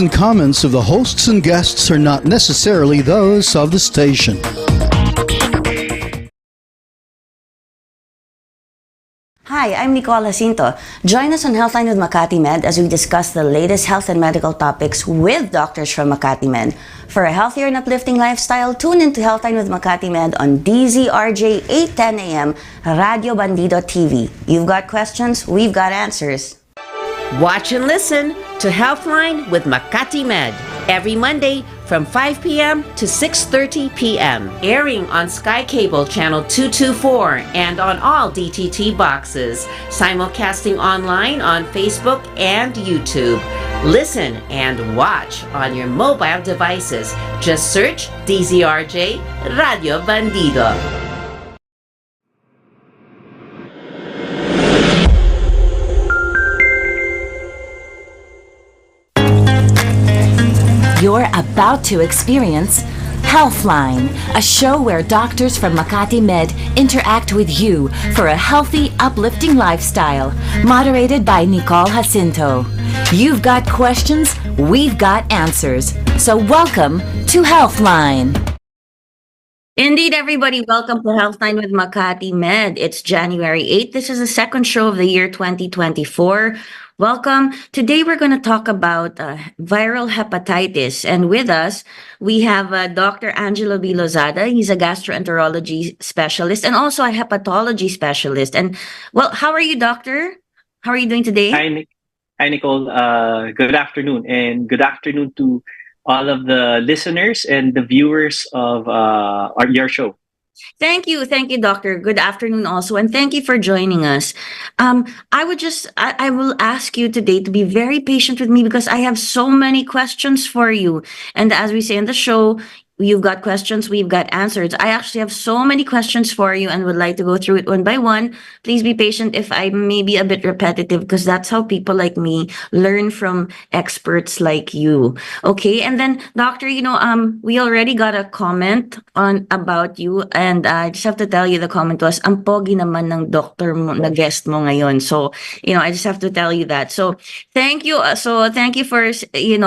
and comments of the hosts and guests are not necessarily those of the station. Hi, I'm Nicole, Jacinto. Join us on Healthline with 𝗏𝗏𝗶𝗏 as we discuss the latest health and medical topics with doctors from 𝗏𝗏𝗶𝗏. For a healthier and uplifting lifestyle, tune into Healthline with 𝗏𝗏𝗶𝗏 on DZRJ 8:10 a.m. Radio Bandido TV. You've got questions, we've got answers. Watch and listen to Healthline with 𝗏𝗏𝗶𝗏 every Monday from 5 p.m. to 6:30 p.m. airing on Sky Cable Channel 224 and on all DTT boxes, simulcasting online on Facebook and YouTube. Listen and watch on your mobile devices. Just search DZRJ Radio Bandido. You're about to experience Healthline, a show where doctors from 𝗏𝗏𝗶𝗏 interact with you for a healthy, uplifting lifestyle. Moderated by Nicole Jacinto. You've got questions, we've got answers. So welcome to Healthline. Indeed, everybody, welcome to Healthline with 𝗏𝗏𝗶𝗏. It's January 8th. This is the second show of the year 2024. Welcome. Today we're going to talk about viral hepatitis. And with us, we have Dr. Angelo B. Lozada. He's a gastroenterology specialist and also a hepatology specialist. And, well, how are you, doctor? How are you doing today? Hi, Nicole. Good afternoon. And good afternoon to all of the listeners and the viewers of your show. Thank you, doctor. Good afternoon also, and thank you for joining us. I will ask you today to be very patient with me because I have so many questions for you. And as we say in the show, you've got questions, we've got answers. I actually have so many questions for you and would like to go through it one by one. Please be patient if I may be a bit repetitive because that's how people like me learn from experts like you. Okay, and then doctor, we already got a comment about you and I just have to tell you the comment was, ang pogi naman ng doctor mo na guest mo ngayon. So, I just have to tell you that. So, thank you. Thank you for,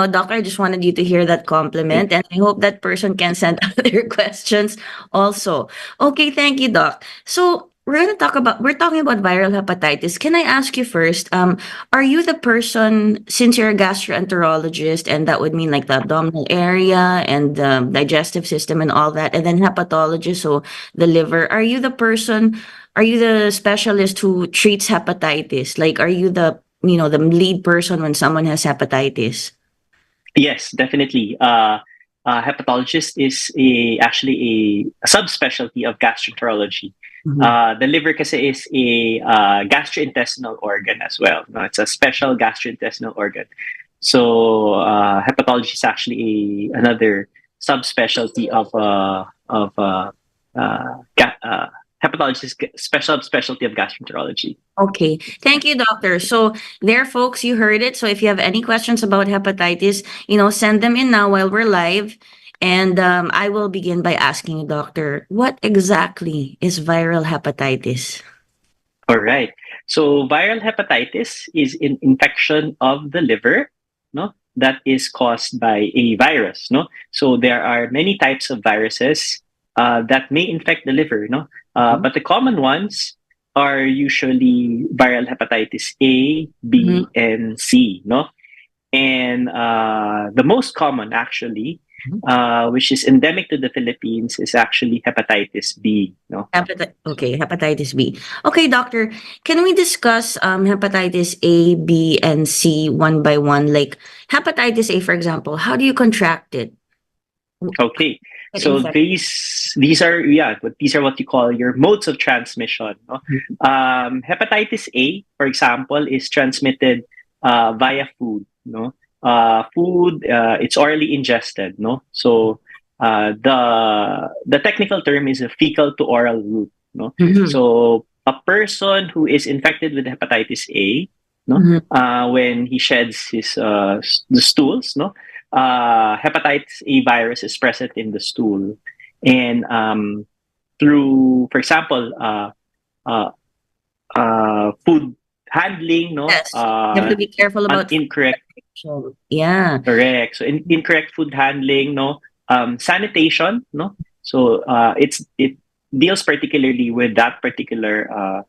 doctor, I just wanted you to hear that compliment and I hope that person can send other questions also. Okay, thank you, doc. So we're talking about viral hepatitis. Can I ask you first, are you the person, since you're a gastroenterologist and that would mean like the abdominal area and the digestive system and all that, and then hepatologist, so the liver, are you the specialist who treats hepatitis? Like, are you the lead person when someone has hepatitis? Yes, definitely. Hepatologist is actually a subspecialty of gastroenterology. Mm-hmm. The liver kasi is a gastrointestinal organ as well. No, it's a special gastrointestinal organ. So hepatology is actually another subspecialty of hepatology is special specialty of gastroenterology. Okay. Thank you, doctor. So there, folks, you heard it. So if you have any questions about hepatitis, send them in now while we're live. And I will begin by asking you, doctor, what exactly is viral hepatitis? All right. So viral hepatitis is an infection of the liver, that is caused by a virus, So there are many types of viruses that may infect the liver, but the common ones are usually viral hepatitis A, B, and C, And the most common, actually, which is endemic to the Philippines, is actually hepatitis B. Okay, hepatitis B. Okay, doctor, can we discuss hepatitis A, B, and C one by one? Like hepatitis A, for example, how do you contract it? Okay. So these are what you call your modes of transmission. Hepatitis A, for example, is transmitted via food. It's orally ingested. So the technical term is a fecal to oral route. So a person who is infected with hepatitis A, when he sheds the stools, hepatitis A virus is present in the stool, and through, for example, food handling, no, Yes. You have to be careful about incorrect. Yeah. Correct. So incorrect food handling, no, sanitation, no. So it deals particularly with that particular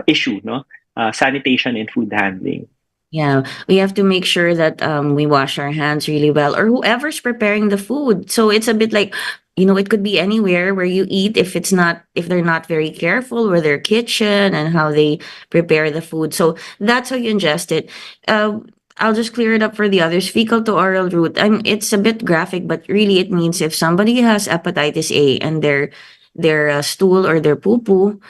issue, no, sanitation and food handling. Yeah, we have to make sure that we wash our hands really well, or whoever's preparing the food. So it's a bit like, it could be anywhere where you eat if they're not very careful with their kitchen and how they prepare the food. So that's how you ingest it. I'll just clear it up for the others. Fecal to oral route. It's a bit graphic, but really it means if somebody has hepatitis A and their stool or their poo-poo,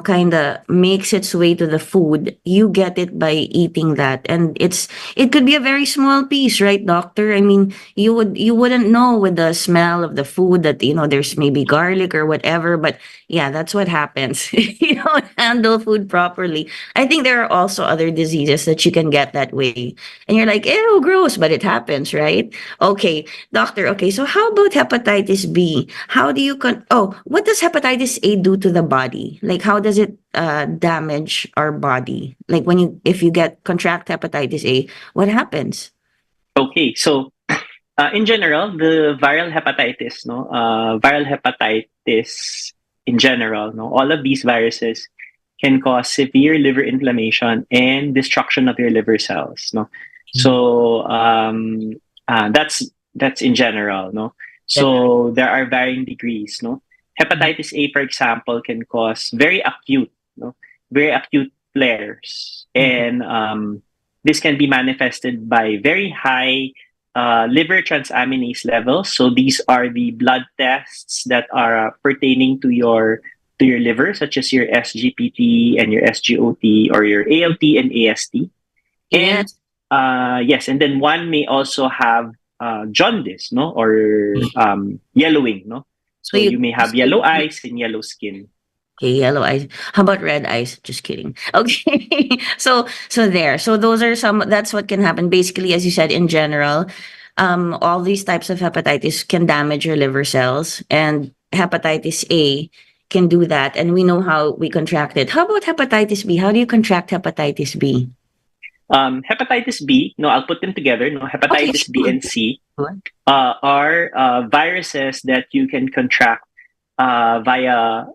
kind of makes its way to the food, you get it by eating that. And it could be a very small piece, right, doctor? I mean, you wouldn't know with the smell of the food that, there's maybe garlic or whatever, but yeah, that's what happens. You don't handle food properly. I think there are also other diseases that you can get that way. And you're like, ew, gross, but it happens, right? Okay, doctor, okay, so how about hepatitis B? How do you what does hepatitis A do to the body? Like, how does it damage our body? Like if you contract hepatitis A, what happens? Okay, so in general, the viral hepatitis, no, viral hepatitis in general, no, all of these viruses can cause severe liver inflammation and destruction of your liver cells, no. So that's in general, no. So there are varying degrees, no. Hepatitis A, for example, can cause very acute flares, and this can be manifested by very high liver transaminase levels. So these are the blood tests that are pertaining to your liver, such as your SGPT and your SGOT, or your ALT and AST. And yes, and then one may also have jaundice, no, or yellowing, no. So you may have yellow eyes and yellow skin. Okay, yellow eyes. How about red eyes? Just kidding. Okay. So those are that's what can happen. Basically, as you said, in general, all these types of hepatitis can damage your liver cells, and hepatitis A can do that. And we know how we contract it. How about hepatitis B? How do you contract hepatitis B? Hepatitis B, no, I'll put them together. No, hepatitis B and C are viruses that you can contract via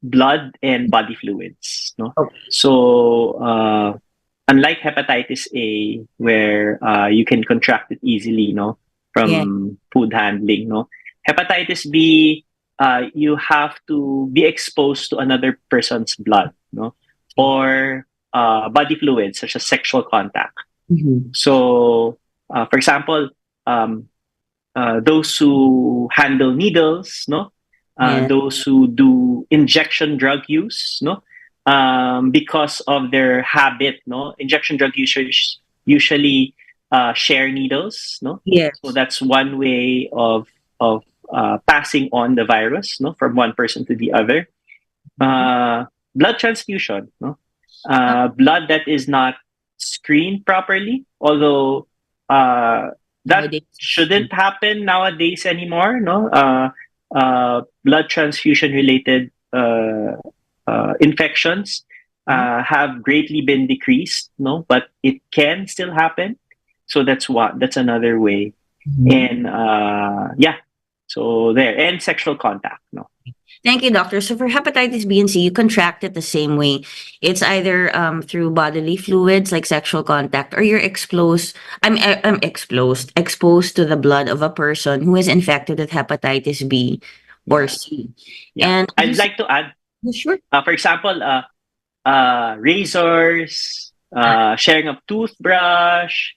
blood and body fluids. No, so unlike hepatitis A, where you can contract it easily, no, from food handling. No, hepatitis B, you have to be exposed to another person's blood, no, or body fluids such as sexual contact. So, for example, those who handle needles, no, those who do injection drug use, no, because of their habit, no, injection drug users usually share needles, no. So that's one way of passing on the virus, no, from one person to the other. Blood transfusion, no. Blood that is not screened properly, although that shouldn't happen nowadays anymore. No, blood transfusion related infections have greatly been decreased. No, but it can still happen. So that's another way. And so there, and sexual contact. No. Thank you, doctor. So for hepatitis B and C, you contract it the same way. It's either through bodily fluids like sexual contact, or you're exposed to the blood of a person who is infected with hepatitis B or C. And I'd like to add, sure. For example, razors, sharing of toothbrush,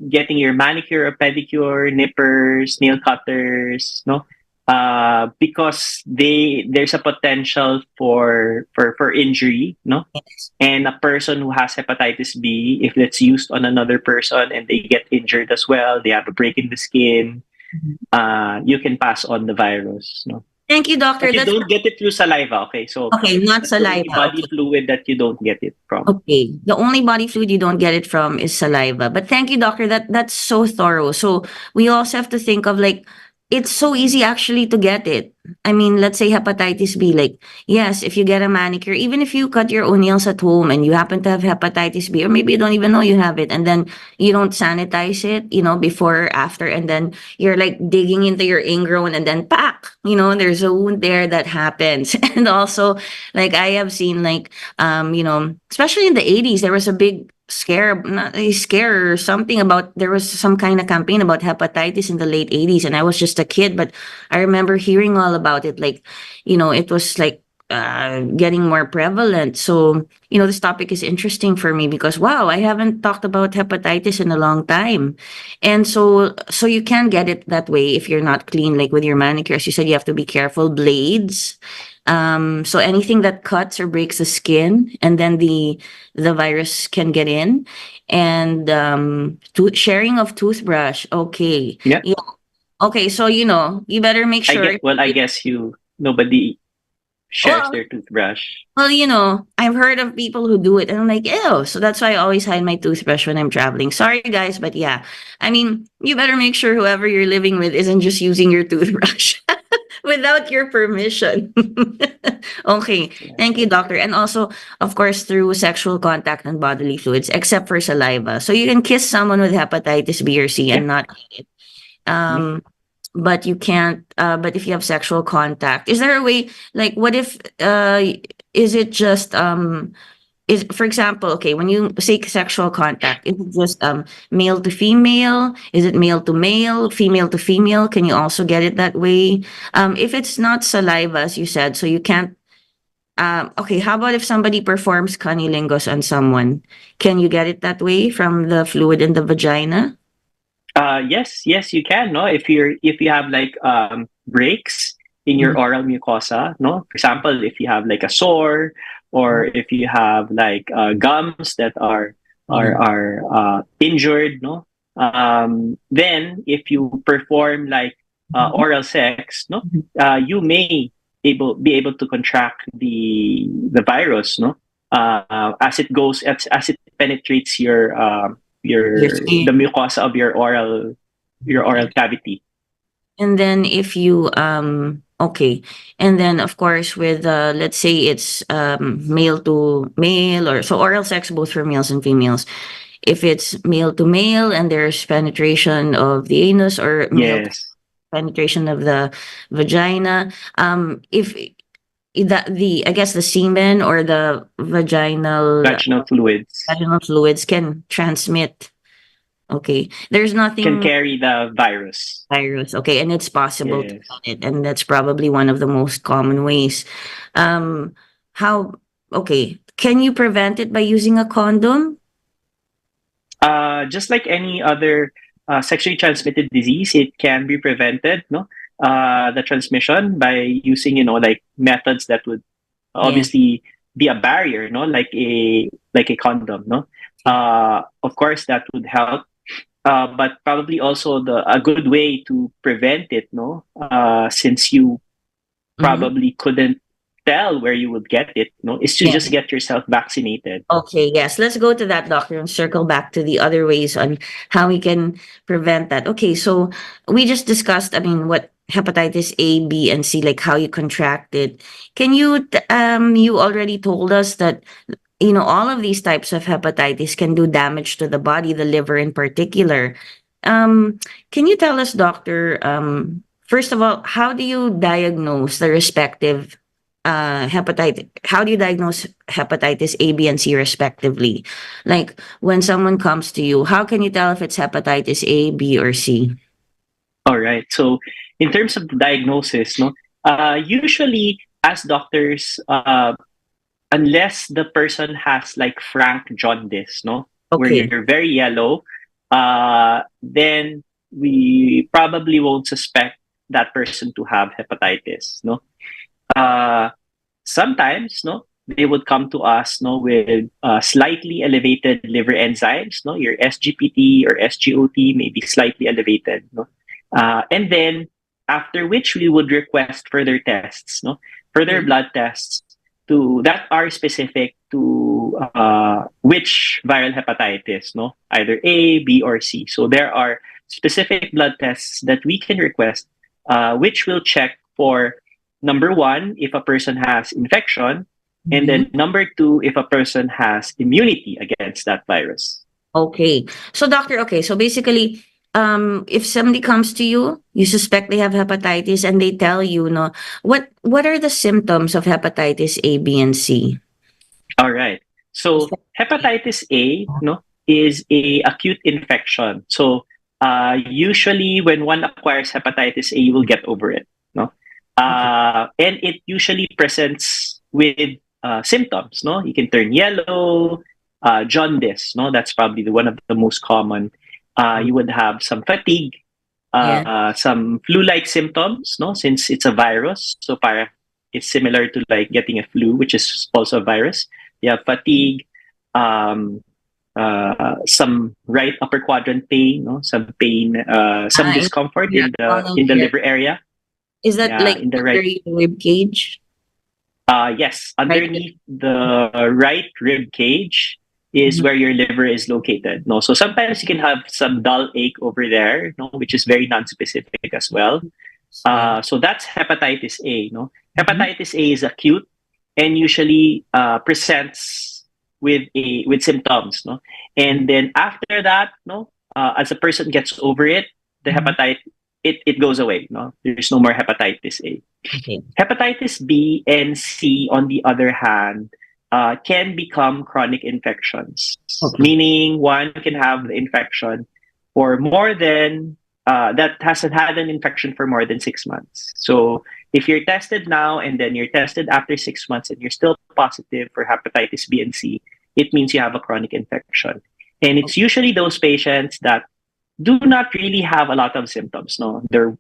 getting your manicure or pedicure, nippers, nail cutters, no. Because there's a potential for injury, no? And a person who has hepatitis B, if it's used on another person and they get injured as well, they have a break in the skin, you can pass on the virus, no? Thank you, doctor. But you don't get it through saliva, okay? So not saliva. The body fluid that you don't get it from. Okay, the only body fluid you don't get it from is saliva. But thank you, doctor. That's so thorough. So we also have to think of like it's so easy actually to get it. I mean, let's say hepatitis B, like, yes, if you get a manicure, even if you cut your own nails at home and you happen to have hepatitis B, or maybe you don't even know you have it, and then you don't sanitize it, before or after, and then you're like digging into your ingrown and then pack, there's a wound there that happens. And also, like, I have seen, like, especially in the 80s, there was a big scare, not a scare or something about, there was some kind of campaign about hepatitis in the late 80s, and I was just a kid, but I remember hearing all about it, like, it was like getting more prevalent. So, this topic is interesting for me because wow, I haven't talked about hepatitis in a long time. And so you can get it that way if you're not clean, like with your manicure. As you said, you have to be careful. Blades, so anything that cuts or breaks the skin, and then the virus can get in. And sharing of toothbrush. Okay. Yeah. Yeah. Okay, so you better make sure. I guess nobody shares Well, their toothbrush. well, I've heard of people who do it, and I'm like, ew. So that's why I always hide my toothbrush when I'm traveling. Sorry, guys, but yeah. I mean, you better make sure whoever you're living with isn't just using your toothbrush without your permission. Okay, thank you, doctor. And also, of course, through sexual contact and bodily fluids, except for saliva. So you can kiss someone with hepatitis B or C and not eat it. But you can't, but if you have sexual contact, is there a way, like, what if, is it just, for example, okay, when you say sexual contact, is it just, male to female? Is it male to male, female to female? Can you also get it that way? If it's not saliva, as you said, so you can't, okay, how about if somebody performs cunnilingus on someone? Can you get it that way from the fluid in the vagina? Yes, you can. No, if you have like breaks in your oral mucosa. No, for example, if you have like a sore, or if you have like gums that are injured. No, then if you perform like oral sex, no, you may be able to contract the virus. No, as it goes, as it penetrates the mucosa of your oral cavity. And then if you okay, and then of course with let's say it's male to male, or so oral sex both for males and females. If it's male to male and there's penetration of the anus, or male Yes. penetration of the vagina, if I guess the semen or the vaginal fluids can transmit. Okay, there's nothing Can carry the virus. virus. Okay, and it's possible to Yes. get it, and that's probably one of the most common ways. How? Okay, can you prevent it by using a condom? Just like any other sexually transmitted disease, it can be prevented. No, the transmission by using like methods that would obviously be a barrier. No, like a condom. No, of course that would help. But probably also a good way to prevent it. No, since you probably couldn't tell where you would get it. No, is to Yeah. just get yourself vaccinated. Okay, yes. Let's go to that, doctor, and circle back to the other ways on how we can prevent that. Okay, so we just discussed, I mean, what hepatitis A, B, and C, like how you contract it. Can you, you already told us that, all of these types of hepatitis can do damage to the body, the liver in particular. Can you tell us, doctor, first of all, how do you diagnose the respective hepatitis? How do you diagnose hepatitis A, B, and C respectively? Like when someone comes to you, how can you tell if it's hepatitis A, B, or C? All right. So in terms of the diagnosis, no, usually as doctors, unless the person has like frank jaundice, no, where Okay. you're very yellow, then we probably won't suspect that person to have hepatitis. No, sometimes, no, they would come to us, no, with slightly elevated liver enzymes. No, your SGPT or SGOT may be slightly elevated. No, and then after which we would request further tests. No, further blood tests that are specific to which viral hepatitis, no, either A, B, or C. So there are specific blood tests that we can request which will check for number one, if a person has infection, and then number two, if a person has immunity against that virus. Okay. So doctor, okay, so basically, if somebody comes to you, you suspect they have hepatitis and they tell you, no, what are the symptoms of hepatitis A, B, and C? All right. So hepatitis A, no, is a acute infection. So usually when one acquires hepatitis A, you will get over it, no? And it usually presents with symptoms, no? You can turn yellow, jaundice, no? That's probably one of the most common. You would have some fatigue, some flu-like symptoms, no? Since it's a virus, so it's similar to like getting a flu, which is also a virus. You have fatigue, some right upper quadrant pain, no? Some pain, some discomfort in the liver area. Is that like in the right rib cage? Yes, underneath the right rib cage is where your liver is located. No, so sometimes you can have some dull ache over there, no, which is very non-specific as well. So that's hepatitis A. No, hepatitis A is acute and usually presents with symptoms. No, and then after that, no, as a person gets over it, the hepatitis it goes away. No, there's no more hepatitis A. Okay. Hepatitis B and C, on the other hand, can become chronic infections, meaning one can have the infection for more than that hasn't had an infection for more than 6 months. So if you're tested now and then you're tested after 6 months and you're still positive for hepatitis B and C, it means you have a chronic infection. And it's usually those patients that do not really have a lot of symptoms. No, they're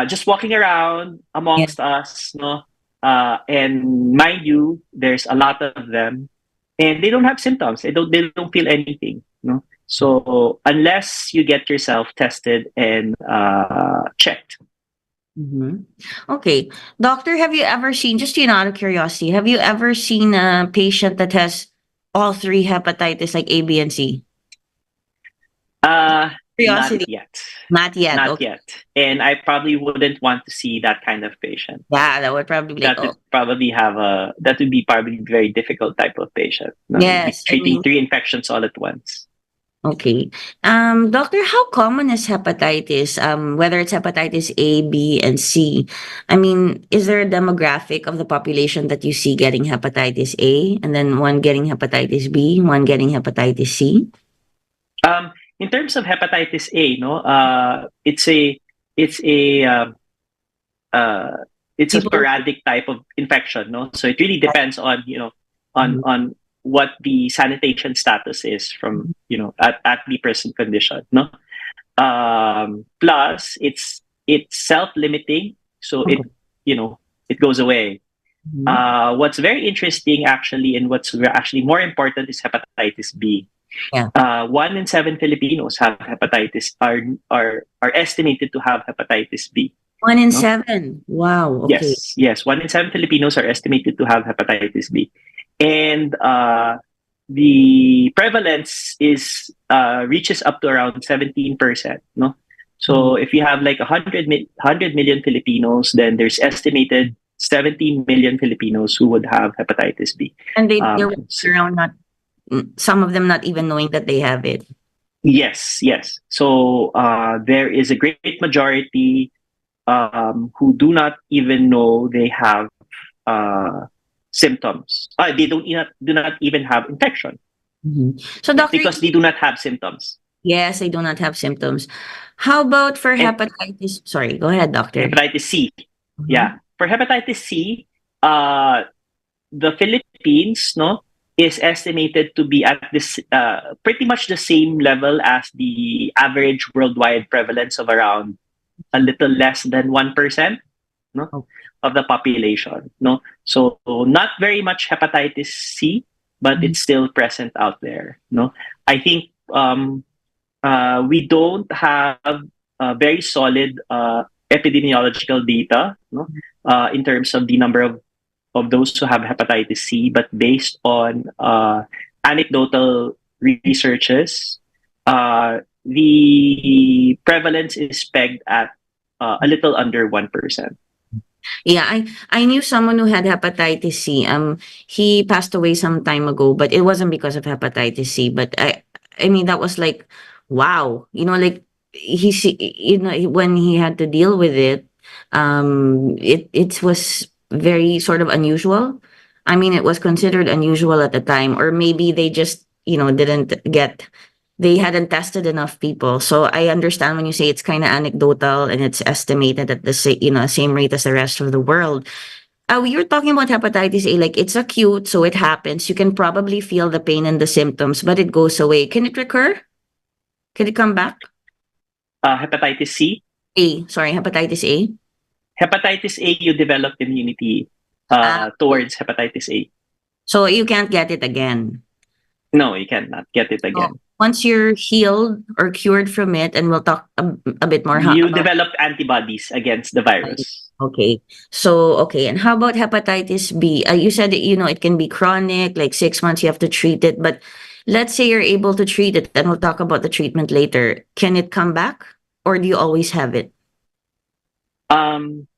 just walking around amongst us. No, and mind you, there's a lot of them, and they don't have symptoms. They don't feel anything. No, so unless you get yourself tested and checked. Okay, doctor, have you ever seen? Just out of curiosity, have you ever seen a patient that has all three hepatitis, like A, B, and C? Curiosity. Not yet. Not Not yet. And I probably wouldn't want to see that kind of patient. Yeah, that would probably be that would be probably a very difficult type of patient. No? Yes, treating 3 infections all at once. Okay. Doctor, how common is hepatitis? Whether it's hepatitis A, B, and C. I mean, is there a demographic of the population that you see getting hepatitis A, and then one getting hepatitis B, one getting hepatitis C? In terms of hepatitis A, no, it's a sporadic type of infection, no. So it really depends on on what the sanitation status is from at the present condition, no. Plus it's self-limiting, so it goes away. What's very interesting actually, and what's actually more important, is hepatitis B. 1 in 7 Filipinos have hepatitis are estimated to have hepatitis B. 1 in 7. Wow. Okay. Yes. 1 in 7 Filipinos are estimated to have hepatitis B, and the prevalence reaches up to around 17%. No, so if you have like 100 million Filipinos, then there's estimated 17 million Filipinos who would have hepatitis B, and they're around some of them not even knowing that they have it. Yes. So there is a great majority who do not even know they have symptoms. They do not even have infection. So, doctor, because they do not have symptoms. Yes, they do not have symptoms. How about for hepatitis? Sorry, go ahead, doctor. Hepatitis C. Yeah, for hepatitis C, the Philippines, no, is estimated to be at this pretty much the same level as the average worldwide prevalence of around a little less than 1%, no, of the population. No, so not very much hepatitis C, but it's still present out there. No, I think we don't have very solid epidemiological data, no, in terms of the number of those who have hepatitis C, but based on anecdotal researches, the prevalence is pegged at a little under 1%. Yeah, I knew someone who had hepatitis C. He passed away some time ago, but it wasn't because of hepatitis C. But I mean, that was like, wow, like when he had to deal with it, it was very sort of unusual. I mean, it was considered unusual at the time, or maybe they just, didn't get they hadn't tested enough people. So I understand when you say it's kind of anecdotal and it's estimated at the same rate as the rest of the world. We were talking about hepatitis A, like it's acute, so it happens. You can probably feel the pain and the symptoms, but it goes away. Can it recur? Can it come back? Hepatitis C? Hepatitis A. Hepatitis A, you develop immunity towards hepatitis A. So you can't get it again? No, you cannot get it again. So once you're healed or cured from it, and we'll talk a bit more. You develop antibodies against the virus. Okay. So, and how about hepatitis B? You said that, it can be chronic, like 6 months you have to treat it, but let's say you're able to treat it, and we'll talk about the treatment later. Can it come back, or do you always have it?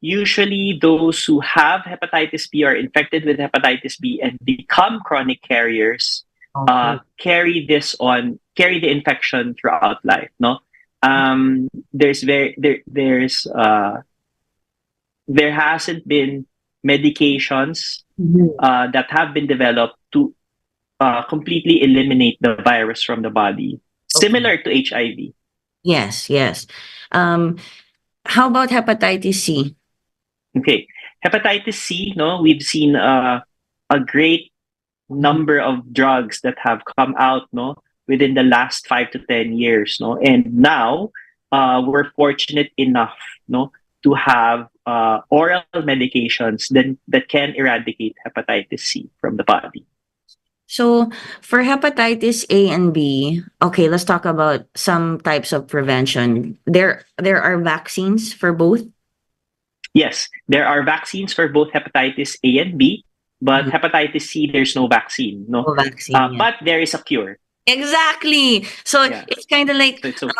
Usually those who have hepatitis B, are infected with hepatitis B and become chronic carriers, carry the infection throughout life. No, there hasn't been medications that have been developed to completely eliminate the virus from the body, similar to HIV. Yes. How about hepatitis C? Okay, hepatitis C. No, we've seen a great number of drugs that have come out. No, within the last 5 to 10 years. No, and now we're fortunate enough. No, to have oral medications that can eradicate hepatitis C from the body. So for hepatitis A and B, okay, let's talk about some types of prevention. There are vaccines for both? Yes, there are vaccines for both hepatitis A and B, but hepatitis C, there's no vaccine. No vaccine. But there is a cure. Exactly. So it's kind of like, So it's okay.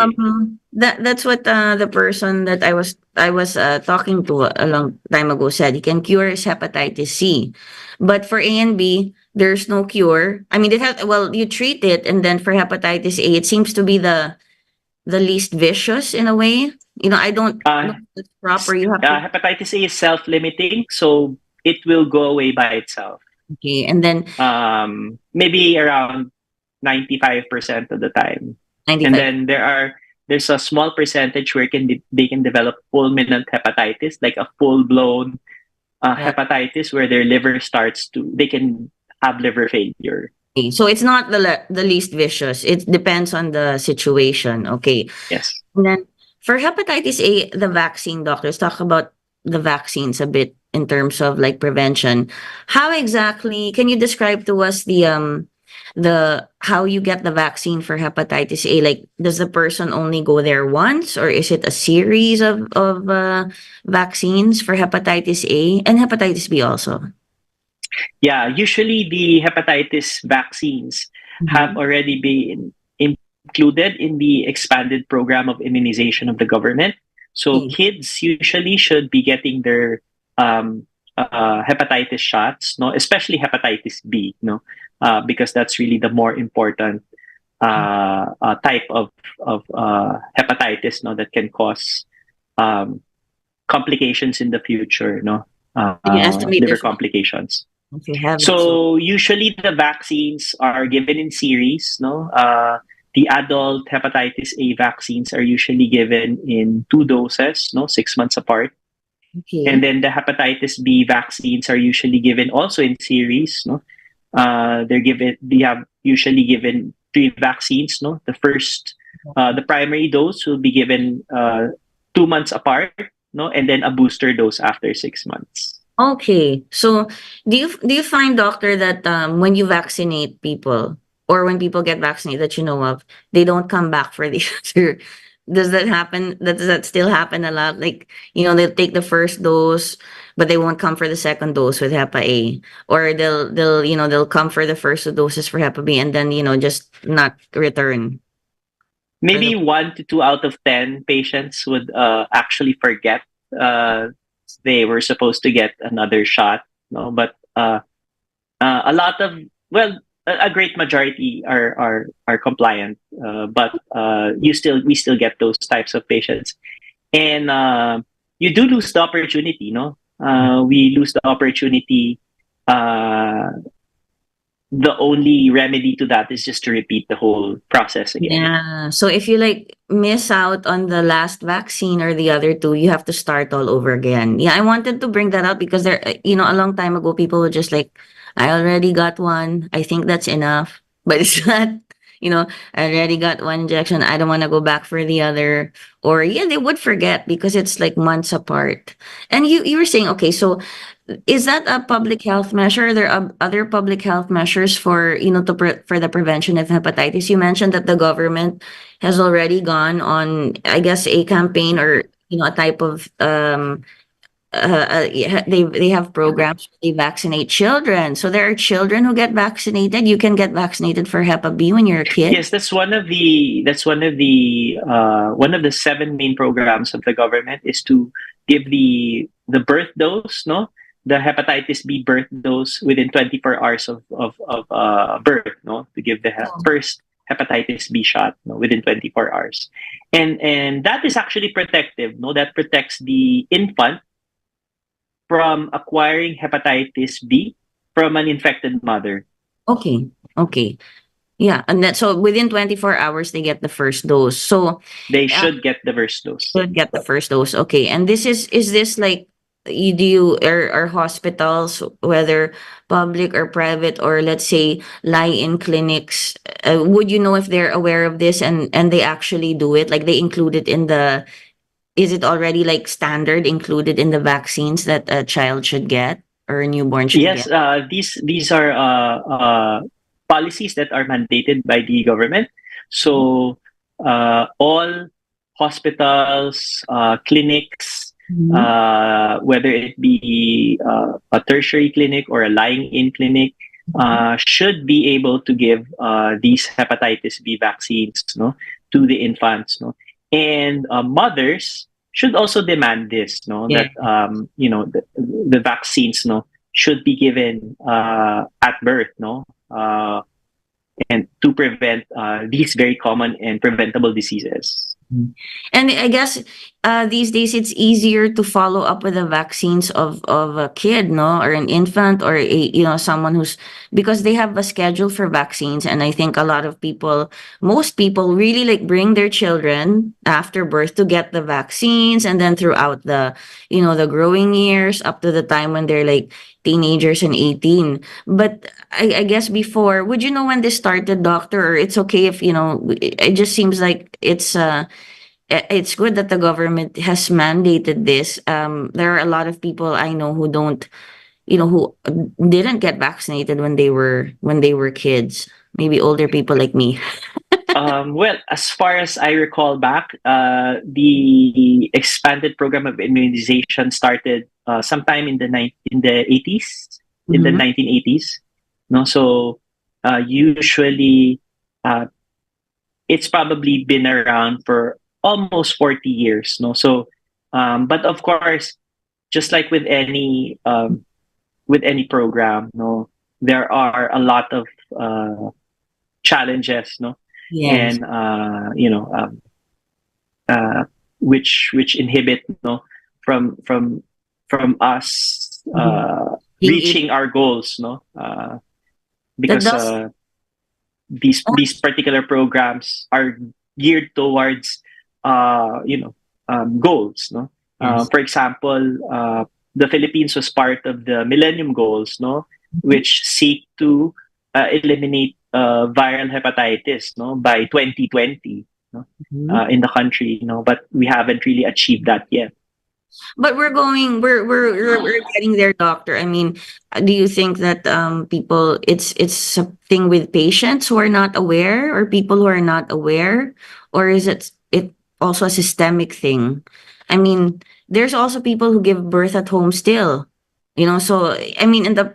that's what the person that I was talking to a long time ago said. He can cure his hepatitis C, but for A and B, there's no cure. I mean, you treat it, and then for hepatitis A, it seems to be the least vicious in a way. I don't know if it's proper. You have hepatitis A is self-limiting, so it will go away by itself. Okay, and then maybe around 95% of the time. 95. And then there's a small percentage where they can develop fulminant hepatitis, like a full-blown hepatitis where their liver they can have liver failure. Okay. So it's not the least vicious. It depends on the situation. Okay. Yes. And then for hepatitis A, the vaccine, doctors, talk about the vaccines a bit in terms of like prevention. How exactly can you describe to us how you get the vaccine for hepatitis A? Like, does the person only go there once, or is it a series of vaccines for hepatitis A and hepatitis B also? Yeah, usually the hepatitis vaccines have already been included in the expanded program of immunization of the government. So kids usually should be getting their hepatitis shots, no, especially hepatitis B, no, because that's really the more important type of hepatitis, no, that can cause complications in the future, no, liver complications. So usually the vaccines are given in series, no. The adult hepatitis A vaccines are usually given in 2 doses, no, 6 months apart. Okay. And then the hepatitis B vaccines are usually given also in series, no. They have usually given 3 vaccines, no. The first, the primary dose will be given 2 months apart, no, and then a booster dose after 6 months. Okay, so do you find, doctor, that when you vaccinate people, or when people get vaccinated that you know of, they don't come back for the other? Does that happen? Does that still happen a lot? Like, they'll take the first dose, but they won't come for the second dose with Hepa A, or they'll come for the first 2 doses for Hepa B, and then just not return. maybe 1 to 2 out of 10 patients would actually forget they were supposed to get another shot. No, but a lot of, well, a great majority are compliant, but we still get those types of patients, and you do lose the opportunity. No, we lose the opportunity. The only remedy to that is just to repeat the whole process again. Yeah. So if you like miss out on the last vaccine or the other two, you have to start all over again. Yeah, I wanted to bring that up because there, a long time ago, people were just like, I already got one. I think that's enough. But it's not, I already got one injection. I don't want to go back for the other. Or yeah, they would forget because it's like months apart. And you were saying, okay, so is that a public health measure? Are there other public health measures for, for the prevention of hepatitis? You mentioned that the government has already gone on, I guess, a campaign or, a type of, they have programs where they vaccinate children. So there are children who get vaccinated. You can get vaccinated for Hep B when you're a kid. Yes, that's one of the 7 main programs of the government is to give the birth dose, no, the hepatitis B birth dose within 24 hours of birth, no, to give the first hepatitis B shot, no, within 24 hours, and that is actually protective, no, that protects the infant from acquiring hepatitis B from an infected mother. Okay. Yeah, and that, so within 24 hours they get the first dose. So they should get the first dose. Should get the first dose. Okay, and this is this like are hospitals, whether public or private, or let's say lie-in clinics, would you know if they're aware of this and they actually do it, like they include it in the, is it already like standard included in the vaccines that a child should get or a newborn should get? Yes, these are policies that are mandated by the government. So all hospitals, clinics, whether it be a tertiary clinic or a lying-in clinic, should be able to give these hepatitis B vaccines, no, to the infants, no, and mothers should also demand this, no, Yeah. that the vaccines, no, should be given at birth, no, and to prevent these very common and preventable diseases. And I guess these days it's easier to follow up with the vaccines of a kid, no, or an infant, or someone who's, because they have a schedule for vaccines. And I think a lot of people, most people really like bring their children after birth to get the vaccines, and then throughout the the growing years up to the time when they're like teenagers and 18. But I guess before, would you know when this started, doctor? Or it's okay if it just seems like it's good that the government has mandated this. There are a lot of people I know who don't, who didn't get vaccinated when they were kids. Maybe older people like me. Well, as far as I recall back, the expanded program of immunization started sometime in the 80s, in the 1980s. No, so usually it's probably been around for almost 40 years. No, so but of course, just like with any program, no, there are a lot of challenges, no. Yes. And which inhibit, from us reaching our goals, because these particular programs are geared towards goals, Yes. for example, the Philippines was part of the Millennium Goals, which seek to eliminate viral hepatitis, by 2020, in the country, but we haven't really achieved that yet. But we're getting there, doctor. I mean, do you think that people, it's something with patients who are not aware, or people who are not aware, or is it also a systemic thing? I mean, there's also people who give birth at home still, so I mean, in the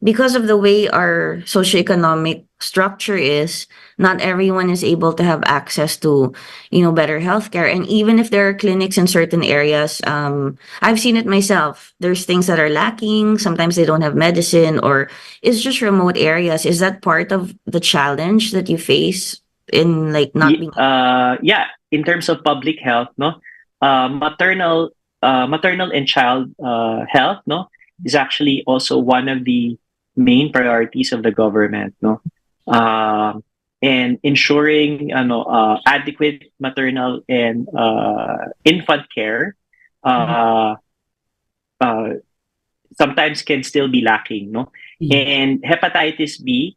because of the way our socioeconomic structure is, not everyone is able to have access to, better healthcare. And even if there are clinics in certain areas, I've seen it myself. There's things that are lacking. Sometimes they don't have medicine, or it's just remote areas. Is that part of the challenge that you face in like not being? Yeah, in terms of public health, no, maternal and child health, no, is actually also one of the main priorities of the government, no, and ensuring, adequate maternal and infant care, uh, uh, sometimes can still be lacking, no, and hepatitis B,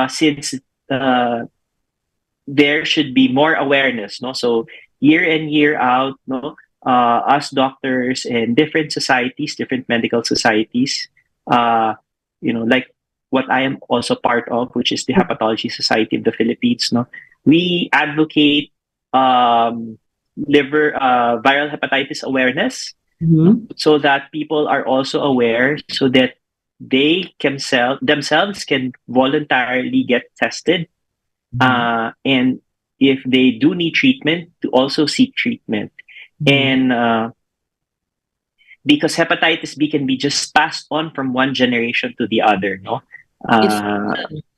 since uh, there should be more awareness, no, so year in year out, no, us doctors and different societies, different medical societies, like what I am also part of, which is the Hepatology Society of the Philippines, no, we advocate liver viral hepatitis awareness, so that people are also aware, so that they themselves can voluntarily get tested, and if they do need treatment, to also seek treatment. And because hepatitis B can be just passed on from one generation to the other, no? It's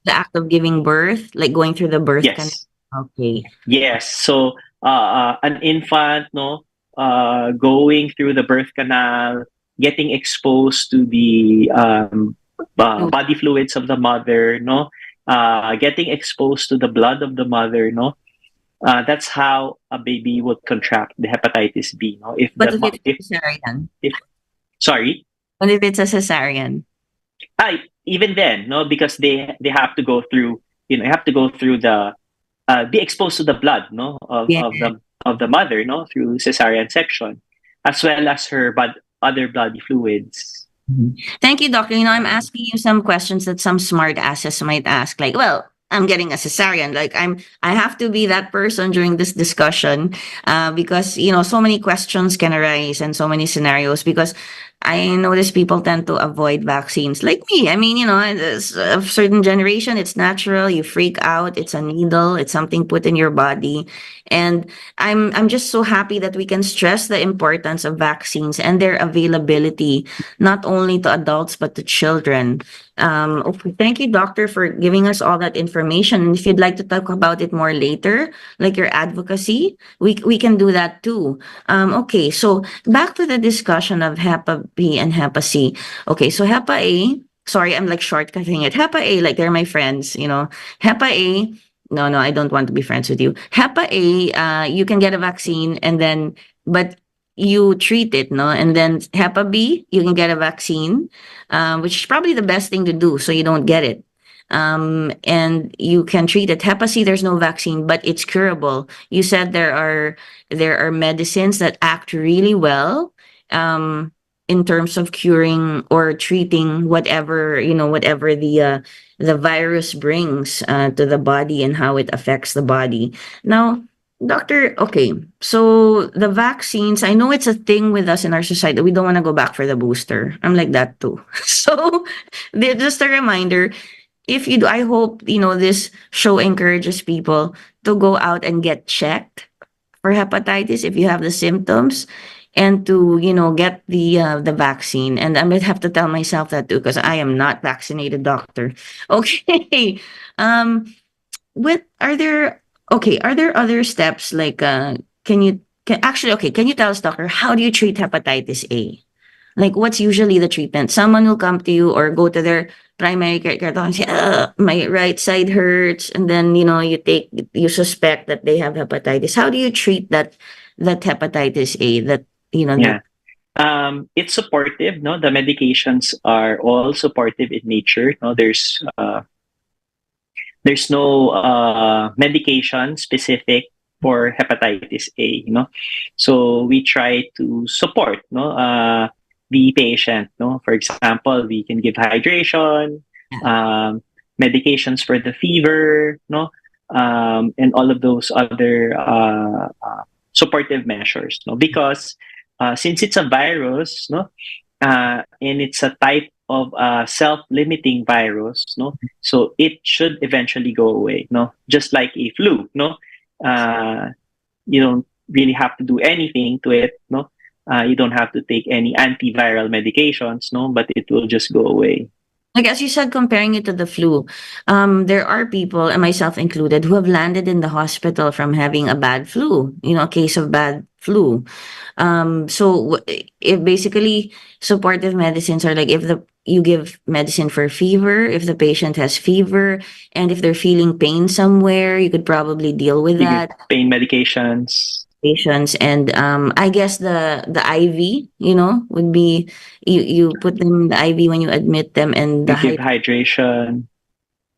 the act of giving birth, like going through the birth canal. Yes. Okay. Yes. So an infant, no, going through the birth canal, getting exposed to the body fluids of the mother, no, getting exposed to the blood of the mother, no. That's how a baby would contract the hepatitis B. No, But if it's cesarean, sorry, but if it's a cesarean, even then, no, because they have to go through, have to go through the be exposed to the blood, no, of the mother, no, through cesarean section, as well as her other bloody fluids. Thank you, doctor. I'm asking you some questions that some smart asses might ask, like, well, I'm getting a cesarean. Like I have to be that person during this discussion, because so many questions can arise and so many scenarios. Because I notice people tend to avoid vaccines, like me. I mean, it's a certain generation. It's natural. You freak out. It's a needle. It's something put in your body, and I'm just so happy that we can stress the importance of vaccines and their availability, not only to adults but to children. Okay, thank you, doctor, for giving us all that information. And if you'd like to talk about it more later, like your advocacy, we can do that too. Okay, so back to the discussion of Hepa B and Hepa C. Okay, so Hepa A, sorry, I'm like shortcutting it. Hepa A, like they're my friends, Hepa A, no, I don't want to be friends with you. Hepa A, you can get a vaccine but you treat it, no? And then Hepa B, you can get a vaccine, which is probably the best thing to do so you don't get it. And you can treat it. Hepa C, there's no vaccine, but it's curable. You said there are medicines that act really well, in terms of curing or treating whatever the virus brings to the body and how it affects the body. Now, doctor, okay, so the vaccines, I know it's a thing with us in our society. We don't want to go back for the booster. I'm like that too. So just a reminder, if you do, I hope, this show encourages people to go out and get checked for hepatitis if you have the symptoms, and to, get the vaccine. And I might have to tell myself that too, because I am not vaccinated, doctor. Okay. Are there other steps, like can you tell us, doctor, how do you treat hepatitis A? Like, what's usually the treatment? Someone will come to you or go to their primary care doctor and say, my right side hurts, and then you suspect that they have hepatitis. How do you treat that hepatitis A? It's supportive, no? The medications are all supportive in nature. No, there's no medication specific for hepatitis A, so we try to support, the patient, for example, we can give hydration, medications for the fever, and all of those other supportive measures, because since it's a virus, and it's a type of a self-limiting virus, no, so it should eventually go away, no, just like a flu, no, you don't really have to do anything to it, no, you don't have to take any antiviral medications, no, but it will just go away. Like as you said, comparing it to the flu, there are people, and myself included, who have landed in the hospital from having a bad flu, a case of bad flu. If basically supportive medicines are like if you give medicine for fever, if the patient has fever, and if they're feeling pain somewhere, you could probably deal with You give that. pain medications. Patients and I guess the IV, would be you put them in the IV when you admit them and the You give hydration.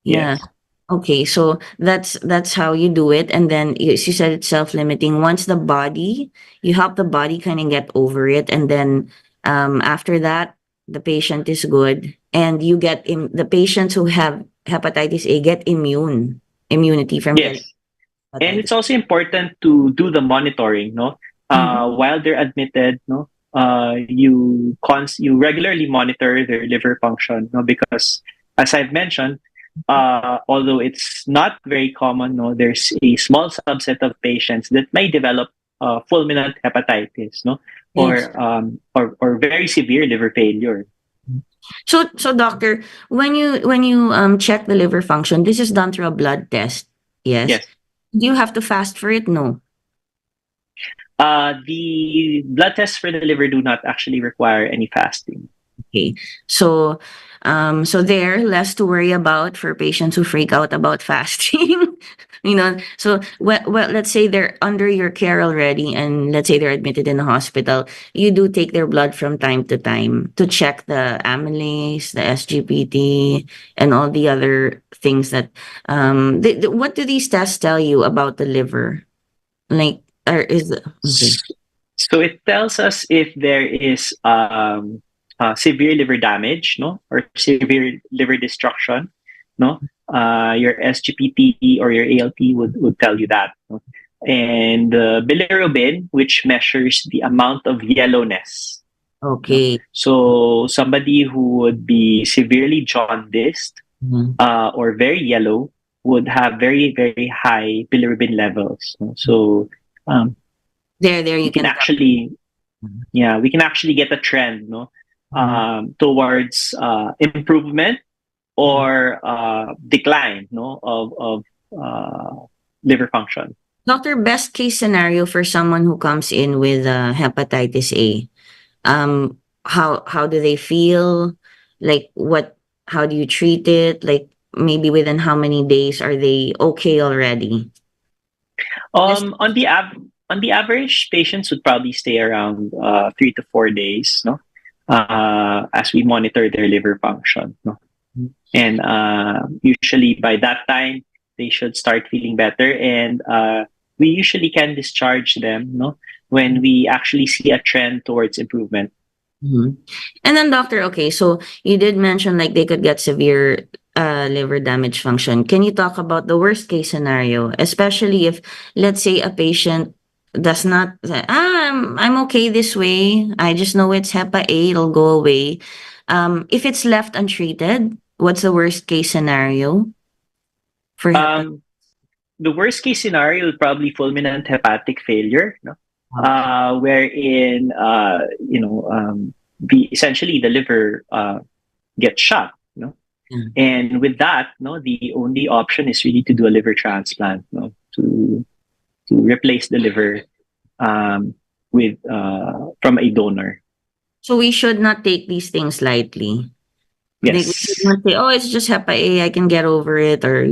yeah. Yes. Okay, so that's how you do it, and then you said it's self-limiting. Once you help the body kind of get over it, and then after that, the patient is good, and you get the patients who have hepatitis A get immunity from Yes. getting And hepatitis. it's also important to do the monitoring, no? Mhm. While they're admitted, no, you regularly monitor their liver function, no, because as I've mentioned, although it's not very common, no, there's a small subset of patients that may develop fulminant hepatitis, no, Yes. or very severe liver failure. So doctor, when you check the liver function, this is done through a blood test. Yes. Yes. Do you have to fast for it? No. The blood tests for the liver do not actually require any fasting. Okay. So there less to worry about for patients who freak out about fasting. So let's say they're under your care already, and let's say they're admitted in the hospital. You do take their blood from time to time to check the amylase, the SGPT, and all the other things that what do these tests tell you about the liver? Like, or is okay. So it tells us if there is severe liver damage, no, or severe liver destruction, no. Your SGPT or your ALT would tell you that, no? And bilirubin, which measures the amount of yellowness. No? Okay. So somebody who would be severely jaundiced Mhm. or very yellow would have very, very high bilirubin levels. No? So um, There we you can can tell. actually, yeah, we can actually get a trend, no, Mhm. towards improvement or decline, no, of liver function. Doctor, best case scenario for someone who comes in with hepatitis A, how do they feel? Like how do you treat it? Like maybe within how many days are they okay already? Just On the average, patients would probably stay around 3 to 4 days, no, as we monitor their liver function, no, and usually by that time they should start feeling better, and we usually can discharge them, no, when we actually see a trend towards improvement. Mhm. And then doctor, okay, so you did mention like they could get severe liver damage function. Can you talk about the worst case scenario, especially if let's say a patient does not say, I'm okay this way. I just know it's HEPA A, it'll go away. If it's left untreated, what's the worst case scenario for HEPA? um, the worst case scenario is probably fulminant hepatic failure, no? Wherein the essentially the liver gets shot, no? Mm. And with that, no, the only option is really to do a liver transplant, no, to replace the liver with from a donor. So we should not take these things lightly. Like we should Yes. not say, "Oh, it's just Hepa A, I can get over it," or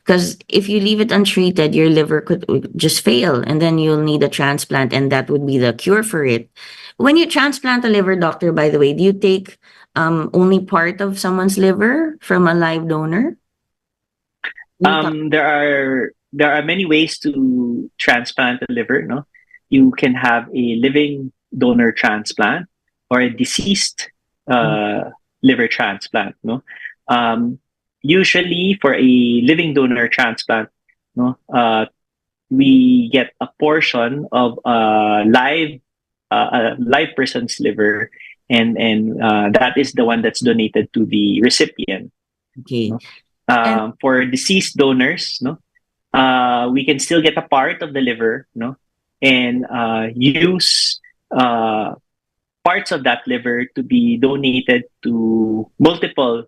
because if you leave it untreated, your liver could just fail, and then you'll need a transplant, and that would be the cure for it. When you transplant a liver, doctor, by the way, do you take only part of someone's liver from a live donor? Can you talk- There are many ways to transplant the liver. No, you can have a living donor transplant or a deceased liver transplant. No, usually for a living donor transplant, no, we get a portion of a live person's liver, and that is the one that's donated to the recipient. Okay. No? And For deceased donors, no, we can still get a part of the liver, no, and use parts of that liver to be donated to multiple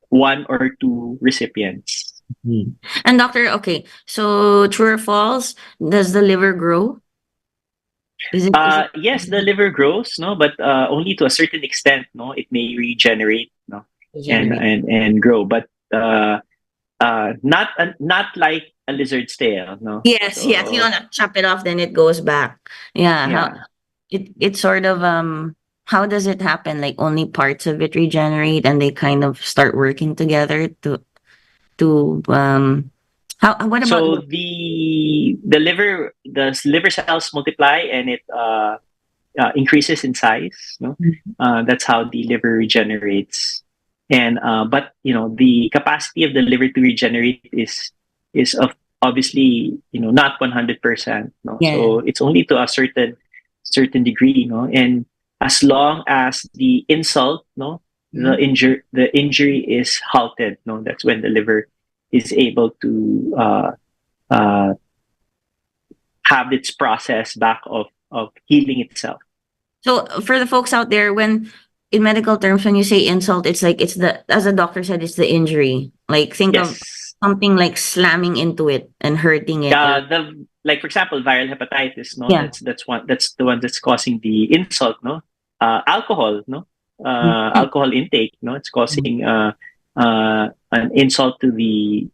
one or two recipients. and doctor, okay. So true or false? Does the liver grow? Is it Yes, the liver grows, no, but only to a certain extent, no. It may regenerate, no, and regenerate? and grow, but not like a lizard's tail, no. Yes, yes. You So don't chop it off, then it goes back. Yeah. How yeah. it sort of how does it happen? Like only parts of it regenerate and they kind of start working together to how what about So the liver cells multiply and it increases in size. No, that's how the liver regenerates. And but the capacity of the liver to regenerate is of obviously not 100%. No, yeah. so it's only to a certain degree. No, and as long as the insult, no, the injury is halted. No, that's when the liver is able to uh, have its process back of healing itself. So for the folks out there, when in medical terms, when you say insult, it's like it's the as a doctor said, it's the injury. Like think of Yes. something like slamming into it and hurting it, or The like for example, viral hepatitis. No, yeah. that's the one that's causing the insult. No, alcohol. No, Mhm. alcohol intake. No, it's causing an insult to the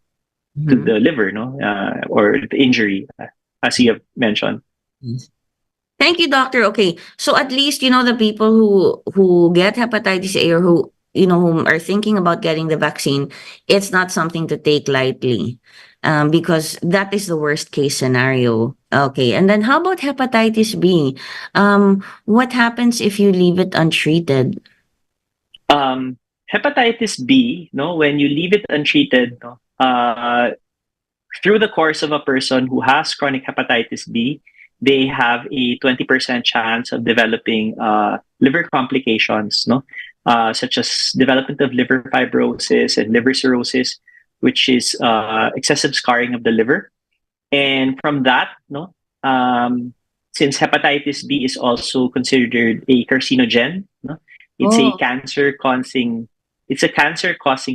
Mhm. liver. No, or the injury, as you have mentioned. Yes. Thank you, doctor. Okay, so at least the people who get hepatitis A or who are thinking about getting the vaccine, it's not something to take lightly, because that is the worst case scenario. Okay, and then how about hepatitis B? What happens if you leave it untreated? Hepatitis B, no, when you leave it untreated, no, through the course of a person who has chronic hepatitis B, they have a 20% chance of developing liver complications, no, such as development of liver fibrosis and liver cirrhosis, which is excessive scarring of the liver. And from that, no, since hepatitis B is also considered a carcinogen, no, it's a Oh, cancer causing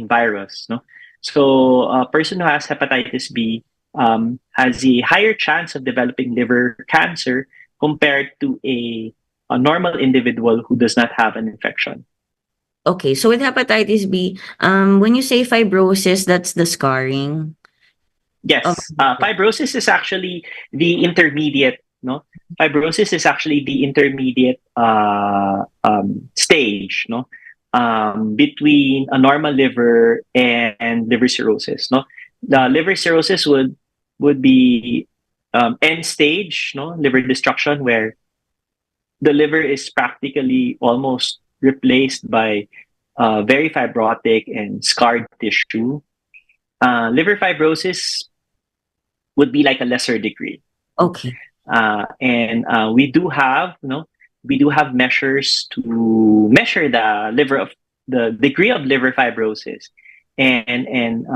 virus, no. So a person who has hepatitis B has a higher chance of developing liver cancer compared to a normal individual who does not have an infection. okay. So with hepatitis B, when you say fibrosis, that's the scarring of Yes, the liver. fibrosis is actually the intermediate. No, fibrosis is actually the intermediate stage. No, between a normal liver and liver cirrhosis. No, the liver cirrhosis would be end stage. No, liver destruction where the liver is practically almost replaced by very fibrotic and scarred tissue. Liver fibrosis would be like a lesser degree. Okay. And we do have measures to measure the degree of liver fibrosis, and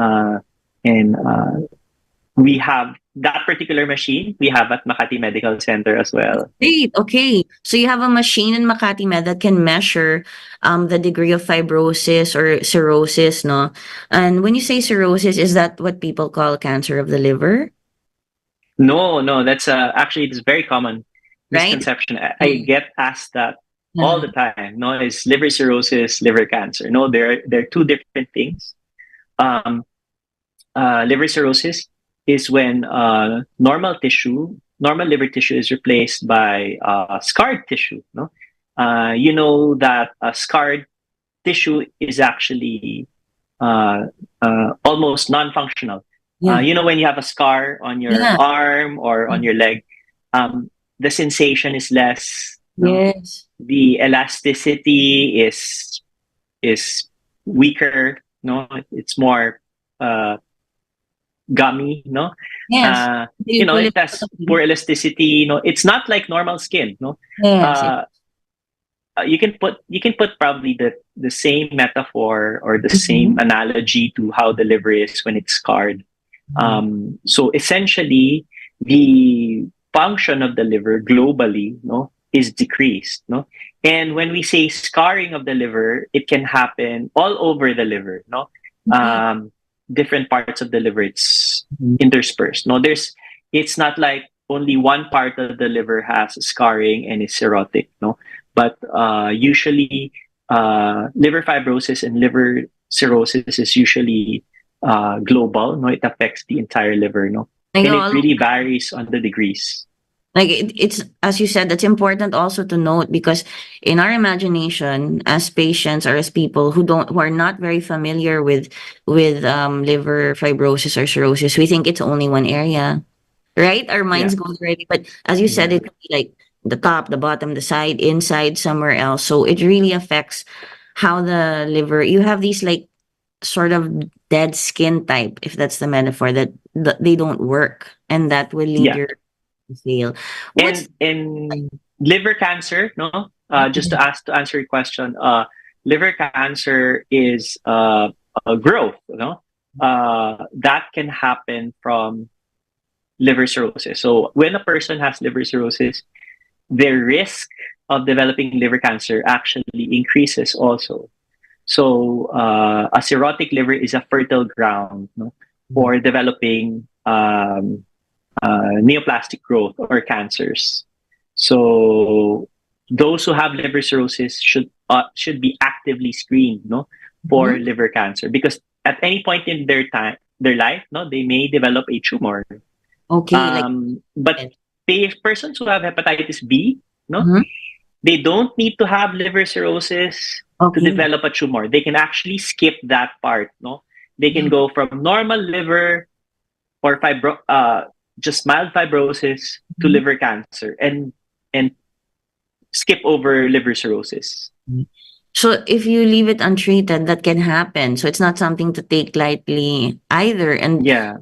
we have that particular machine. We have at Makati Medical Center as well. Great. Okay. So you have a machine in Makati Med that can measure the degree of fibrosis or cirrhosis, no? And when you say cirrhosis, is that what people call cancer of the liver? No, no, that's actually it's very common Right? misconception. I get asked that all Uh, the time. No, is liver cirrhosis liver cancer? No, they're two different things. Um, Liver cirrhosis is when normal liver tissue is replaced by scarred tissue. No, you know that scarred tissue is actually almost non-functional. yeah. When you have a scar on your Yeah. arm or on your leg, the sensation is less. No, Yes. the elasticity is weaker. No, it's more uh, gummy. No, Yes. You pull it it out has of the- poor elasticity. No, it's not like normal skin. No, Yes. uh, you can put probably the same metaphor or the same analogy to how the liver is when it's scarred. So essentially, the function of the liver globally, no, is decreased, no. And when we say scarring of the liver, it can happen all over the liver, no. Different parts of the liver, it's interspersed. No, it's not like only one part of the liver has scarring and is cirrhotic, no. But usually, liver fibrosis and liver cirrhosis is usually global. No, it affects the entire liver. No, Like, and it really varies on the degrees. like it's as you said, that's important also to note, because in our imagination as patients or as people who are not very familiar with liver fibrosis or cirrhosis, we think it's only one area, right? Our minds Yeah. go already, but as you said, Yeah. it could be like the top, the bottom, the side, inside, somewhere else. So it really affects how the liver. You have these like sort of dead skin type, if that's the metaphor, that they don't work, and that will lead Yeah. your to fail. What's And liver cancer, no, just to answer your question, liver cancer is a growth, no, that can happen from liver cirrhosis. So when a person has liver cirrhosis, their risk of developing liver cancer actually increases also. So a cirrhotic liver is a fertile ground, no, for developing neoplastic growth or cancers. So those who have liver cirrhosis should be actively screened, no, for liver cancer, because at any point in their life, no, they may develop a tumor. okay? But persons who have hepatitis B, no, Mhm. they don't need to have liver cirrhosis to Okay. develop a tumor. They can actually skip that part. No, they can go from normal liver or just mild fibrosis to liver cancer and skip over liver cirrhosis. So if you leave it untreated, that can happen. So it's not something to take lightly either. And Yeah.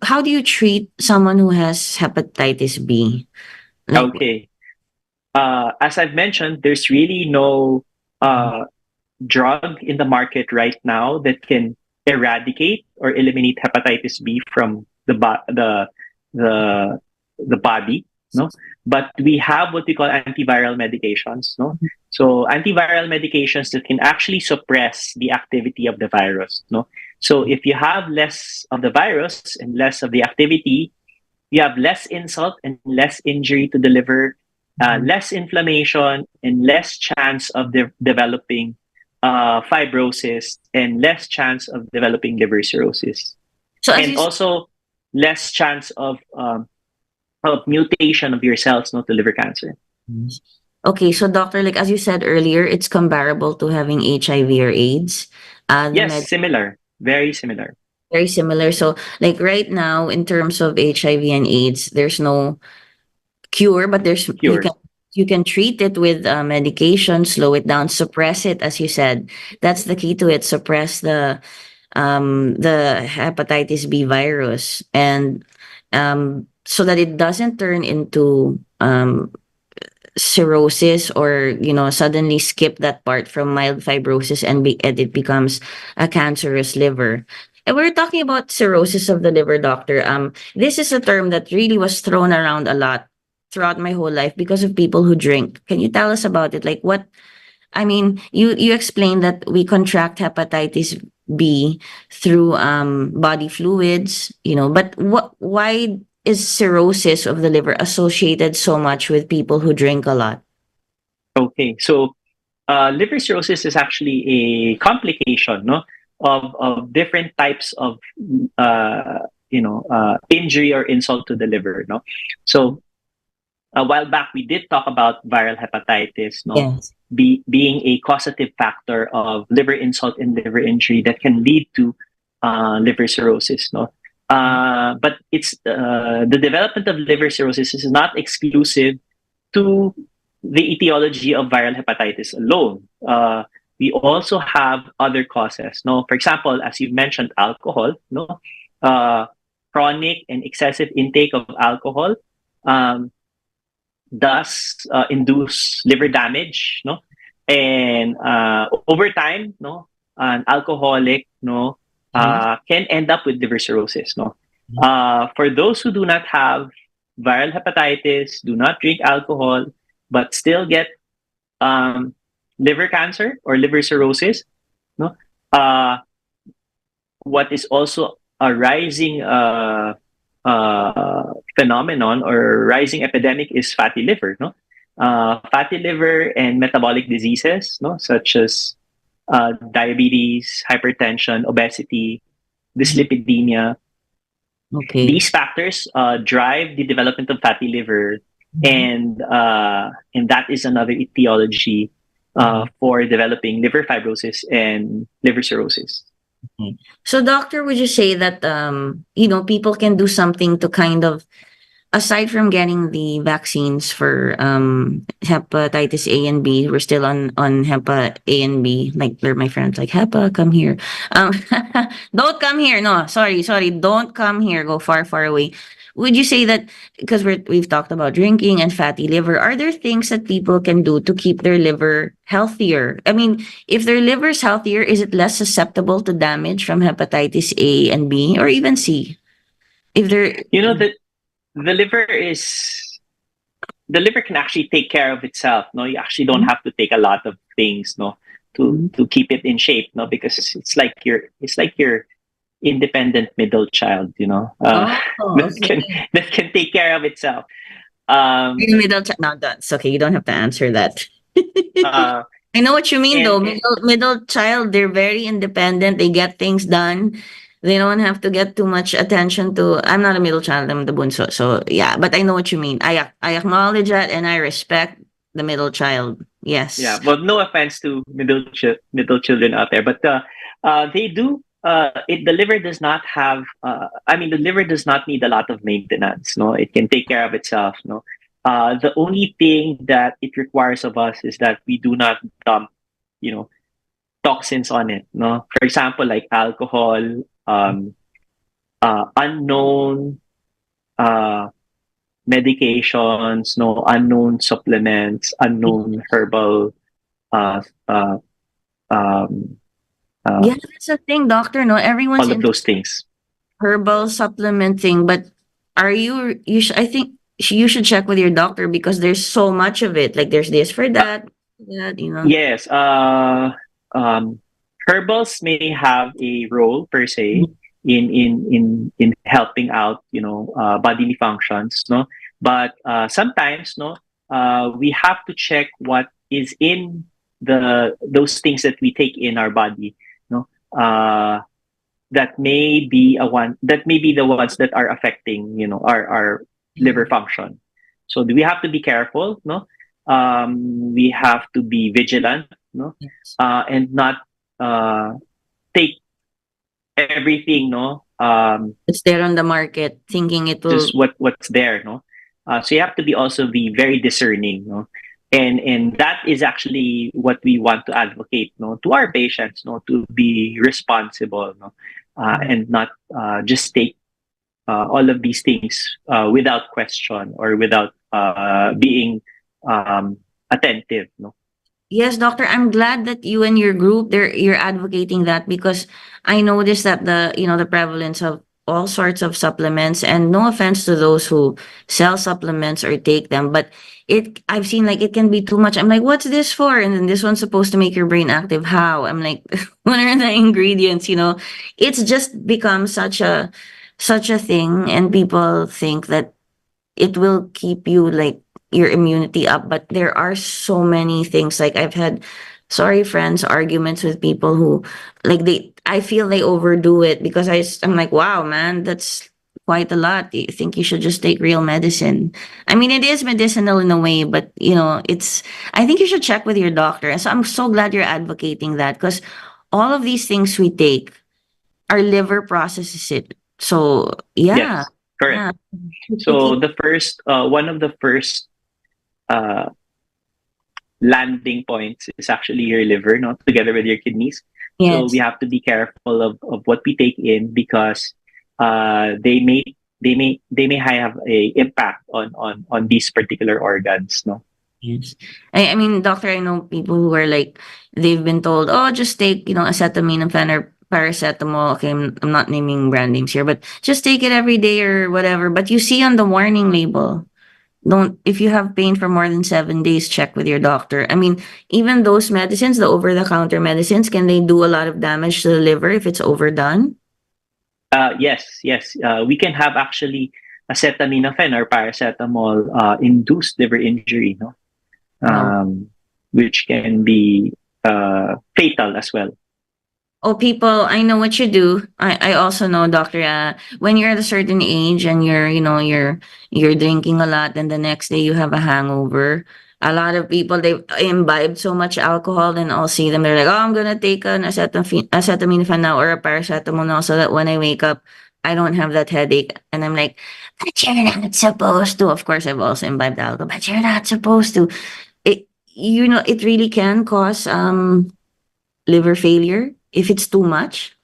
how do you treat someone who has hepatitis B? Like, Okay. As I've mentioned, there's really no drug in the market right now that can eradicate or eliminate hepatitis B from the body, no. But we have what we call antiviral medications, no. So antiviral medications that can actually suppress the activity of the virus, no. So if you have less of the virus and less of the activity, you have less insult and less injury to the liver, less inflammation and less chance of developing fibrosis and less chance of developing liver cirrhosis, so as and you also less chance of mutation of your cells, not to liver cancer. okay, so doctor, like as you said earlier, it's comparable to having HIV or AIDS. Yes, similar, very similar. Very similar. So like right now, in terms of HIV and AIDS, there's no cure, but Cure. you can treat it with medication, slow it down, suppress it, as you said. That's the key to it. Suppress the hepatitis B virus, and so that it doesn't turn into cirrhosis, or suddenly skip that part from mild fibrosis and it becomes a cancerous liver. And we're talking about cirrhosis of the liver, doctor. This is a term that really was thrown around a lot throughout my whole life because of people who drink. Can you tell us about it? Like what? I mean, you explained that we contract hepatitis B through body fluids, but why is cirrhosis of the liver associated so much with people who drink a lot? Okay, so liver cirrhosis is actually a complication, no, of different types of injury or insult to the liver, no. So a while back we did talk about viral hepatitis, no, Yes. being a causative factor of liver insult and liver injury that can lead to liver cirrhosis, no. But it's the development of liver cirrhosis is not exclusive to the etiology of viral hepatitis alone. We also have other causes. No, for example, as you mentioned, alcohol. No, chronic and excessive intake of alcohol does induce liver damage, no? And over time, no, an alcoholic, no, can end up with liver cirrhosis, no? For those who do not have viral hepatitis, do not drink alcohol, but still get liver cancer or liver cirrhosis, no? What is also a rising phenomenon or rising epidemic is fatty liver, no? Fatty liver and metabolic diseases, no, such as diabetes, hypertension, obesity, dyslipidemia. Okay. These factors drive the development of fatty liver, and that is another etiology for developing liver fibrosis and liver cirrhosis. Okay. So, doctor, would you say that you know, people can do something to kind of, aside from getting the vaccines for hepatitis A and B, we're still on hepa A and B. Like, they're my friends, like, hepa, come here. Don't come here. No, sorry, don't come here. Go far, far away. Would you say that, because we've talked about drinking and fatty liver, are there things that people can do to keep their liver healthier? I mean, if their liver's healthier, is it less susceptible to damage from hepatitis A and B or even C? If they're, You know that the liver can actually take care of itself. No, you actually don't have to take a lot of things, no, to keep it in shape, no, because it's like your independent middle child, you know, that can take care of itself. No, that's okay. You don't have to answer that. Uh, I know what you mean, though. and Middle child, they're very independent. They get things done. They don't have to get too much attention to. I'm not a middle child. I'm the bunso. So yeah, but I know what you mean. I acknowledge that and I respect the middle child. Yes. yeah, well, no offense to middle children out there, but they do. The liver does not have. The liver does not need a lot of maintenance. No, it can take care of itself. No, the only thing that it requires of us is that we do not dump, you know, toxins on it. No, for example, like alcohol, unknown medications, no, unknown supplements, unknown herbal um, Yeah, that's the thing, doctor. No, everyone's all of into those things. herbal supplementing, but are you should, I think you should check with your doctor because there's so much of it. Like, there's this for that, you know. Yes, herbals may have a role per se in helping out, you know, bodily functions, no. But sometimes, no, we have to check what is in those things that we take in our body, no. That may be the ones that are affecting, you know, our liver function. So we have to be careful, no. We have to be vigilant, no, Yes. and not take everything, no, It's there on the market, thinking it will. just what's there, no. So you have to be very discerning, no, and that is actually what we want to advocate, no, to our patients, no, to be responsible, no, and not just take all of these things without question or without being attentive, no. Yes, doctor. I'm glad that you and your group you're advocating that because I noticed that the prevalence of all sorts of supplements, and no offense to those who sell supplements or take them, but I've seen like it can be too much. I'm like, what's this for? And then this one's supposed to make your brain active. How? I'm like, what are the ingredients? It's just become such a thing, and people think that it will keep you like your immunity up, but there are so many things. Like, I've had, sorry friends, arguments with people who like I feel they overdo it because I'm like, wow, man, that's quite a lot. Do you think you should just take real medicine? I mean, it is medicinal in a way, but I think you should check with your doctor. And so I'm so glad you're advocating that because all of these things we take, our liver processes it. So yeah. Yes, correct. So one of the first landing points is actually your liver, no, together with your kidneys. So Yes. we have to be careful of what we take in because they may they may have a impact on these particular organs, no? Yes. I mean, doctor, I know people who are like, they've been told, oh, just take, acetaminophen or paracetamol. Okay, I'm not naming brand names here, but just take it every day or whatever. But you see on the warning label, if you have pain for more than 7 days, check with your doctor. I mean, even those medicines, the over-the-counter medicines, can they do a lot of damage to the liver if it's overdone? Yes. We can have actually acetaminophen or paracetamol induced liver injury, no? Which can be fatal as well. Oh, people, I know what you do. I also know, doctor, when you're at a certain age and you're drinking a lot, and the next day you have a hangover. A lot of people, they imbibe so much alcohol, then I'll see them. They're like, oh, I'm gonna take an acetaminophen now or a paracetamol now, so that when I wake up, I don't have that headache. And I'm like, but you're not supposed to. Of course, I've also imbibed alcohol, but you're not supposed to. It really can cause liver failure if it's too much.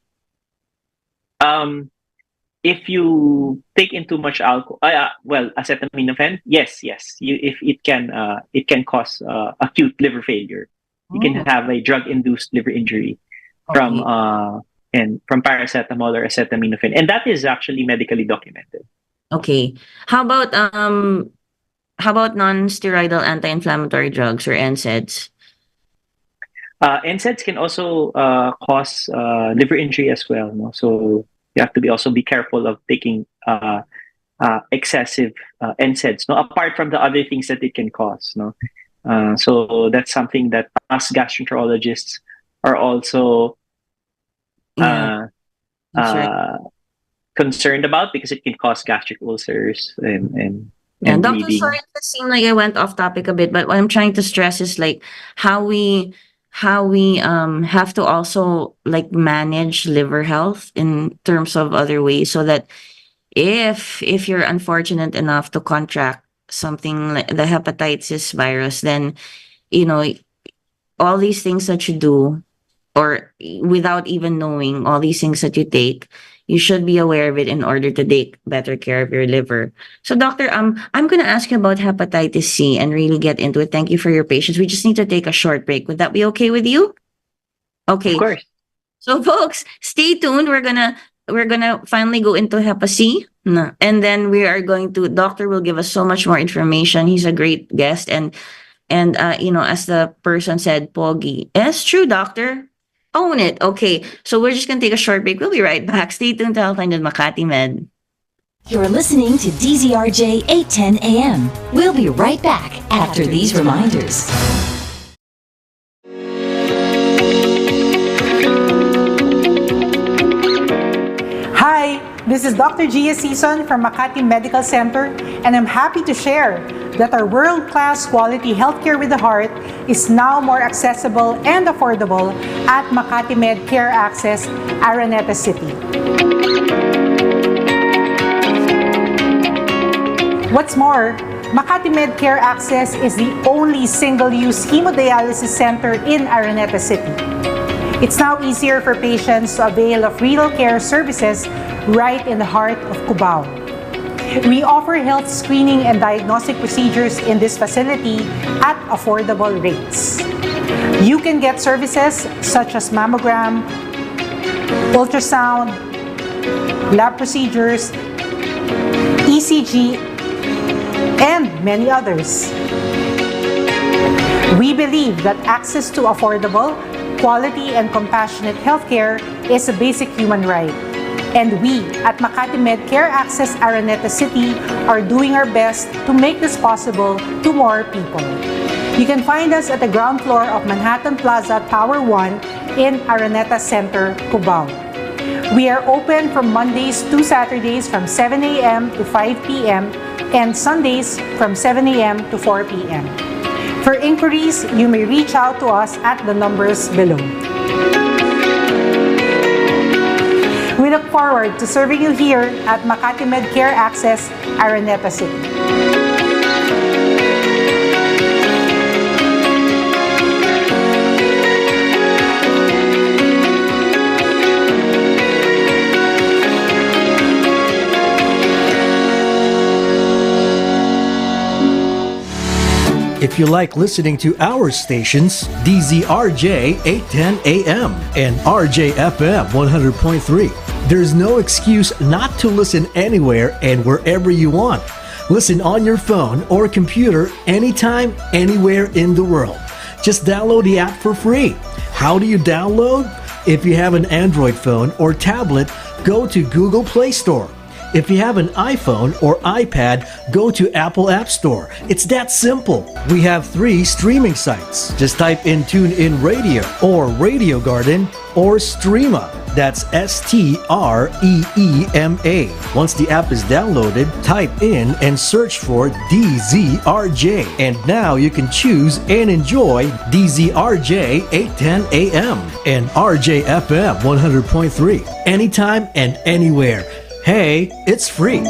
If you take in too much alcohol, acetaminophen, yes, if it can cause acute liver failure. You can have a drug-induced liver injury from paracetamol or acetaminophen, and that is actually medically documented. Okay. How about non-steroidal anti-inflammatory drugs or NSAIDs? NSAIDs can also cause liver injury as well, no? So you have to also be careful of taking excessive NSAIDs, no? Apart from the other things that it can cause, no? So that's something that us gastroenterologists are also concerned about, because it can cause gastric ulcers and Doctor, bleeding. sorry, it seemed like I went off topic a bit, but what I'm trying to stress is like how we have to also like manage liver health in terms of other ways, so that if you're unfortunate enough to contract something like the hepatitis virus, then all these things that you do, or without even knowing all these things that you take, you should be aware of it in order to take better care of your liver. So, doctor, I'm going to ask you about hepatitis C and really get into it. Thank you for your patience. We just need to take a short break. Would that be okay with you? Okay. Of course. So, folks, stay tuned. We're gonna finally go into Hep C, and then doctor will give us so much more information. He's a great guest, and as the person said, Pogi. It's true, doctor. Own it. Okay, so we're just gonna take a short break. We'll be right back. Stay tuned to Healthline with Makati Med. You're listening to DZRJ 810 AM. We'll be right back after these reminders. Hi, this is Dr. Gia Season from Makati Medical Center, and I'm happy to share that our world-class quality healthcare with the heart is now more accessible and affordable at Makati Med Care Access, Araneta City. What's more, Makati Med Care Access is the only single-use hemodialysis center in Araneta City. It's now easier for patients to avail of renal care services right in the heart of Cubao. We offer health screening and diagnostic procedures in this facility at affordable rates. You can get services such as mammogram, ultrasound, lab procedures, ECG, and many others. We believe that access to affordable, quality, and compassionate healthcare is a basic human right. And we at Makati Med Care Access Araneta City are doing our best to make this possible to more people. You can find us at the ground floor of Manhattan Plaza Tower 1 in Araneta Center, Cubao. We are open from Mondays to Saturdays from 7 a.m. to 5 p.m. and Sundays from 7 a.m. to 4 p.m. For inquiries, you may reach out to us at the numbers below. We look forward to serving you here at Makati Med Care Access, Araneta City. If you like listening to our stations, DZRJ 810 AM and RJFM 100.3, there's no excuse not to listen anywhere and wherever you want. Listen on your phone or computer anytime, anywhere in the world. Just download the app for free. How do you download? If you have an Android phone or tablet, go to Google Play Store. If you have an iPhone or iPad, go to Apple App Store. It's that simple. We have 3 streaming sites. Just type in TuneIn Radio or Radio Garden or Streema. That's STREEMA. Once the app is downloaded, type in and search for DZRJ. And now you can choose and enjoy DZRJ 810 AM and RJFM 100.3 anytime and anywhere. Hey, it's free.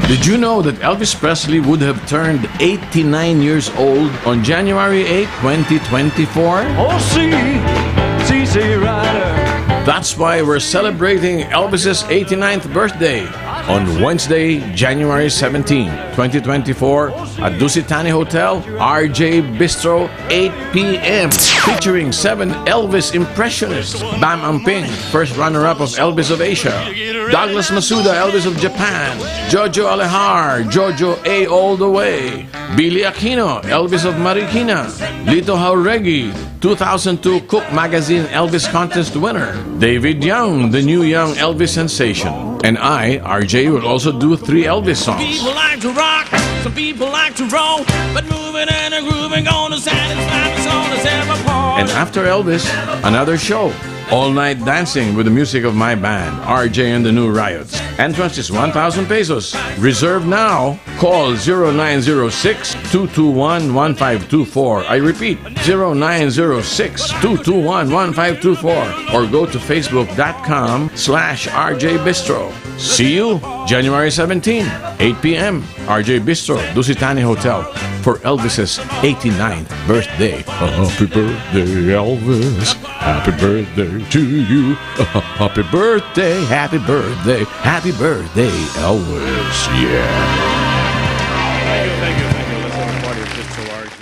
Did you know that Elvis Presley would have turned 89 years old on January 8, 2024? Oh, see, rider. That's why we're celebrating Elvis's 89th birthday on Wednesday, January 17, 2024 at 𝗛𝗲𝗁𝗍𝗵 Hotel, RJ Bistro, 8 p.m. featuring 7 Elvis impressionists. Bam Amping, first runner-up of Elvis of Asia. Douglas Masuda, Elvis of Japan. Jojo Alejandro, Jojo A all the way. Billy Aquino, Elvis of Marikina. Lito Jauregui, 2002 Cook Magazine Elvis Contest winner. David Young, the new young Elvis sensation. And I, RJ, will also do 3 Elvis songs. People like to rock, some people like to roll, but moving and a grooving gonna satisfy us all as ever part. And after Elvis, another show. All night dancing with the music of my band, RJ and the New Riots. Entrance is 1,000 pesos. Reserve now. Call 0906-221-1524. I repeat, 0906-221-1524. Or go to facebook.com/RJ Bistro. See you January 17, 8 p.m. RJ Bistro, 𝗛𝗲𝗁𝗍𝗵 Hotel for Elvis's 89th birthday. Happy birthday, Elvis. Happy birthday to you. Happy birthday, happy birthday, happy birthday, Elvis. Yeah. Thank you. Let's have a party of just so RJ.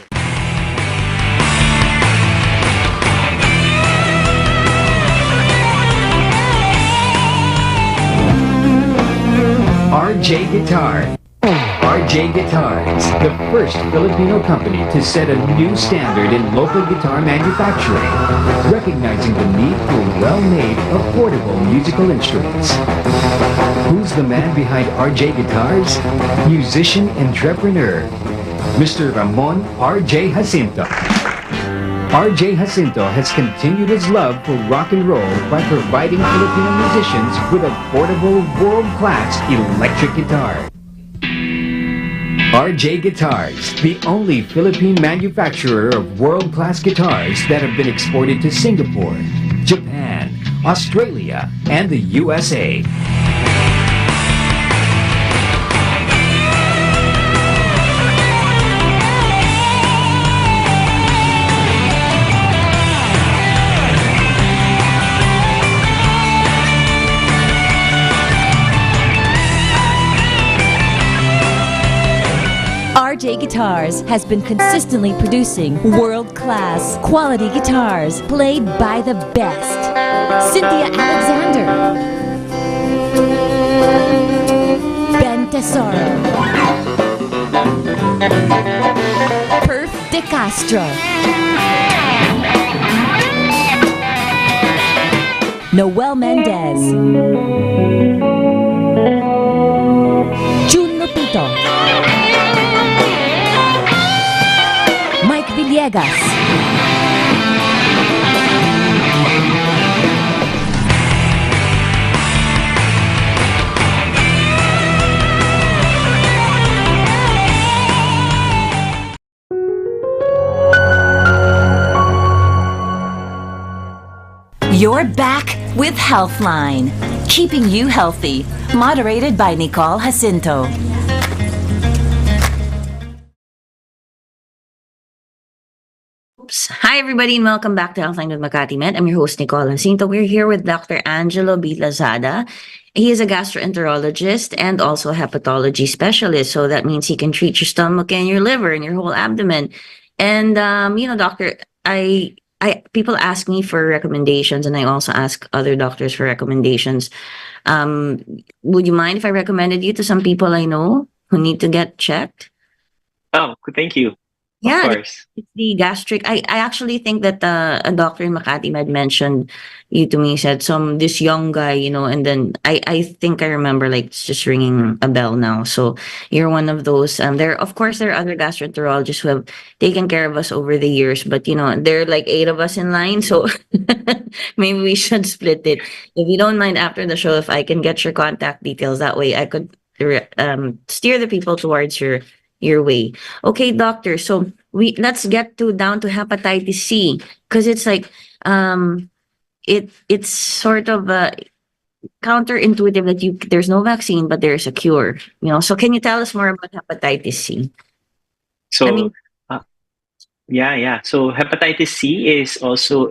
RJ Guitar. RJ Guitars, the first Filipino company to set a new standard in local guitar manufacturing, recognizing the need for well-made, affordable musical instruments. Who's the man behind RJ Guitars? Musician entrepreneur, Mr. Ramon R.J. Jacinto. R.J. Jacinto has continued his love for rock and roll by providing Filipino musicians with affordable, world-class electric guitar. RJ Guitars, the only Philippine manufacturer of world-class guitars that have been exported to Singapore, Japan, Australia, and the USA. RJ Guitars has been consistently producing world-class quality guitars played by the best. Cynthia Alexander, Ben Tesoro, Perf De Castro, Noel Mendez, Jun Lupito, Mike Villegas, You're back with Healthline, keeping you healthy. Moderated by Nicole Jacinto. Oops. Hi, everybody, and welcome back to Healthline with Makati Med. I'm your host, Nicole Jacinto. We're here with Dr. 𝗛𝗶𝘶𝗵𝗶. He is a gastroenterologist and also a hepatology specialist. So that means he can treat your stomach and your liver and your whole abdomen. And, doctor, people ask me for recommendations, and I also ask other doctors for recommendations. Would you mind if I recommended you to some people I know who need to get checked? Oh, thank you. Yeah, Of course. it's the gastric. I actually think that a doctor in Makati Med mentioned you to me, said this young guy, and then I think I remember like it's just ringing a bell now. So you're one of those. Of course there are other gastroenterologists who have taken care of us over the years, but there are like 8 of us in line, so maybe we should split it. If you don't mind, after the show, if I can get your contact details, that way I could steer the people towards your way. Okay, doctor. So let's get down to hepatitis C, because it's like it's sort of counterintuitive that there's no vaccine but there's a cure. So can you tell us more about hepatitis C? So yeah. So hepatitis C is also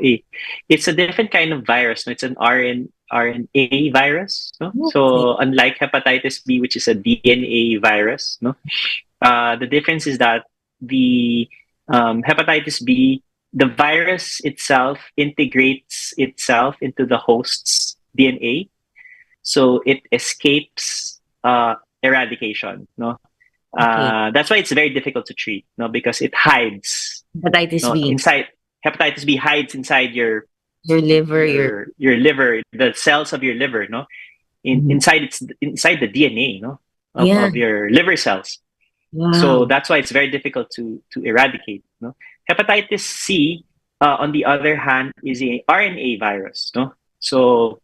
it's a different kind of virus. No? It's an RNA virus. No? Okay. So unlike hepatitis B, which is a DNA virus, no. The difference is that the hepatitis B, the virus itself integrates itself into the host's DNA, so it escapes eradication. No, that's why it's very difficult to treat. No, because it hides. Hepatitis B inside. Hepatitis B hides inside your liver, your liver, the cells of your liver. No, inside the DNA. No, of your liver cells. Wow. So that's why it's very difficult to eradicate. No? Hepatitis C, on the other hand, is a RNA virus. No, so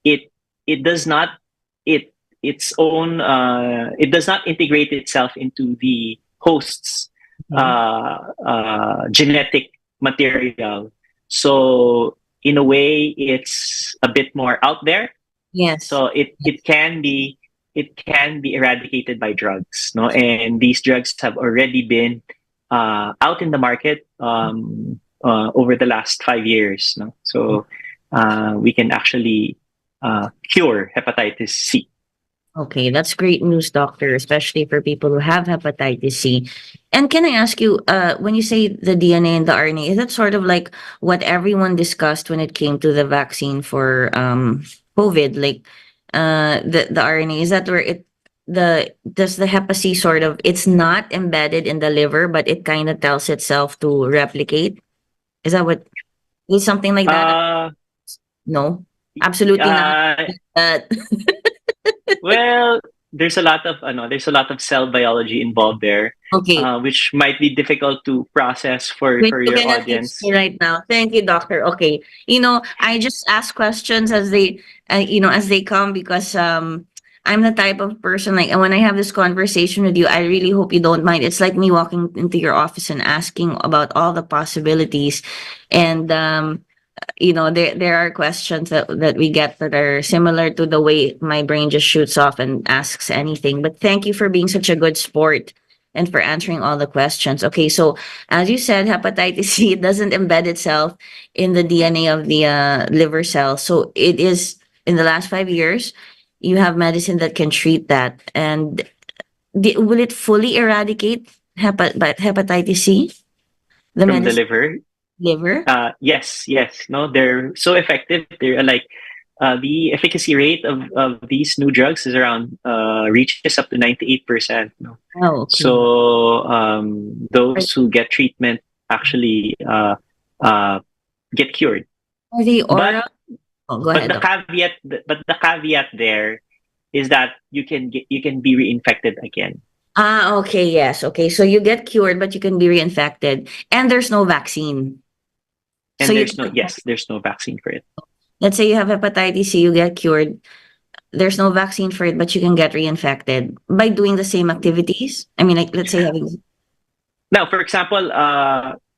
it does not it does not integrate itself into the host's genetic material. So in a way, it's a bit more out there. Yes. So it can be eradicated by drugs, no? And these drugs have already been out in the market over the last 5 years, no? So we can actually cure hepatitis C. Okay, that's great news, doctor, especially for people who have hepatitis C. And can I ask you, when you say the DNA and the RNA, is that sort of like what everyone discussed when it came to the vaccine for COVID? Like, the RNA, is that where does the hep C sort of, it's not embedded in the liver, but it kind of tells itself to replicate? Is something like that? No, absolutely not. Well, there's a lot of cell biology involved there. Okay. Which might be difficult to process for your audience right now. Thank you, doctor. Okay. I just ask questions as they come, because I'm the type of person, like, when I have this conversation with you, I really hope you don't mind. It's like me walking into your office and asking about all the possibilities. And there are questions that we get that are similar to the way my brain just shoots off and asks anything. But thank you for being such a good sport and for answering all the questions. Okay, so as you said, hepatitis C, it doesn't embed itself in the DNA of the liver cell. So it is, in the last 5 years, you have medicine that can treat that. And will it fully eradicate hepatitis C? From the liver? Liver? Yes. No, they're so effective. They're like, the efficacy rate of these new drugs is around reaches up to 98%. No? Oh, okay. So those who get treatment actually get cured. Are they oral? Go ahead. But the caveat there is that you can be reinfected again. Okay, yes. Okay, so you get cured, but you can be reinfected, and there's no vaccine. And so there's no vaccine for it. Let's say you have hepatitis C, you get cured. There's no vaccine for it, but you can get reinfected by doing the same activities. I mean, like, let's say having. Now, for example,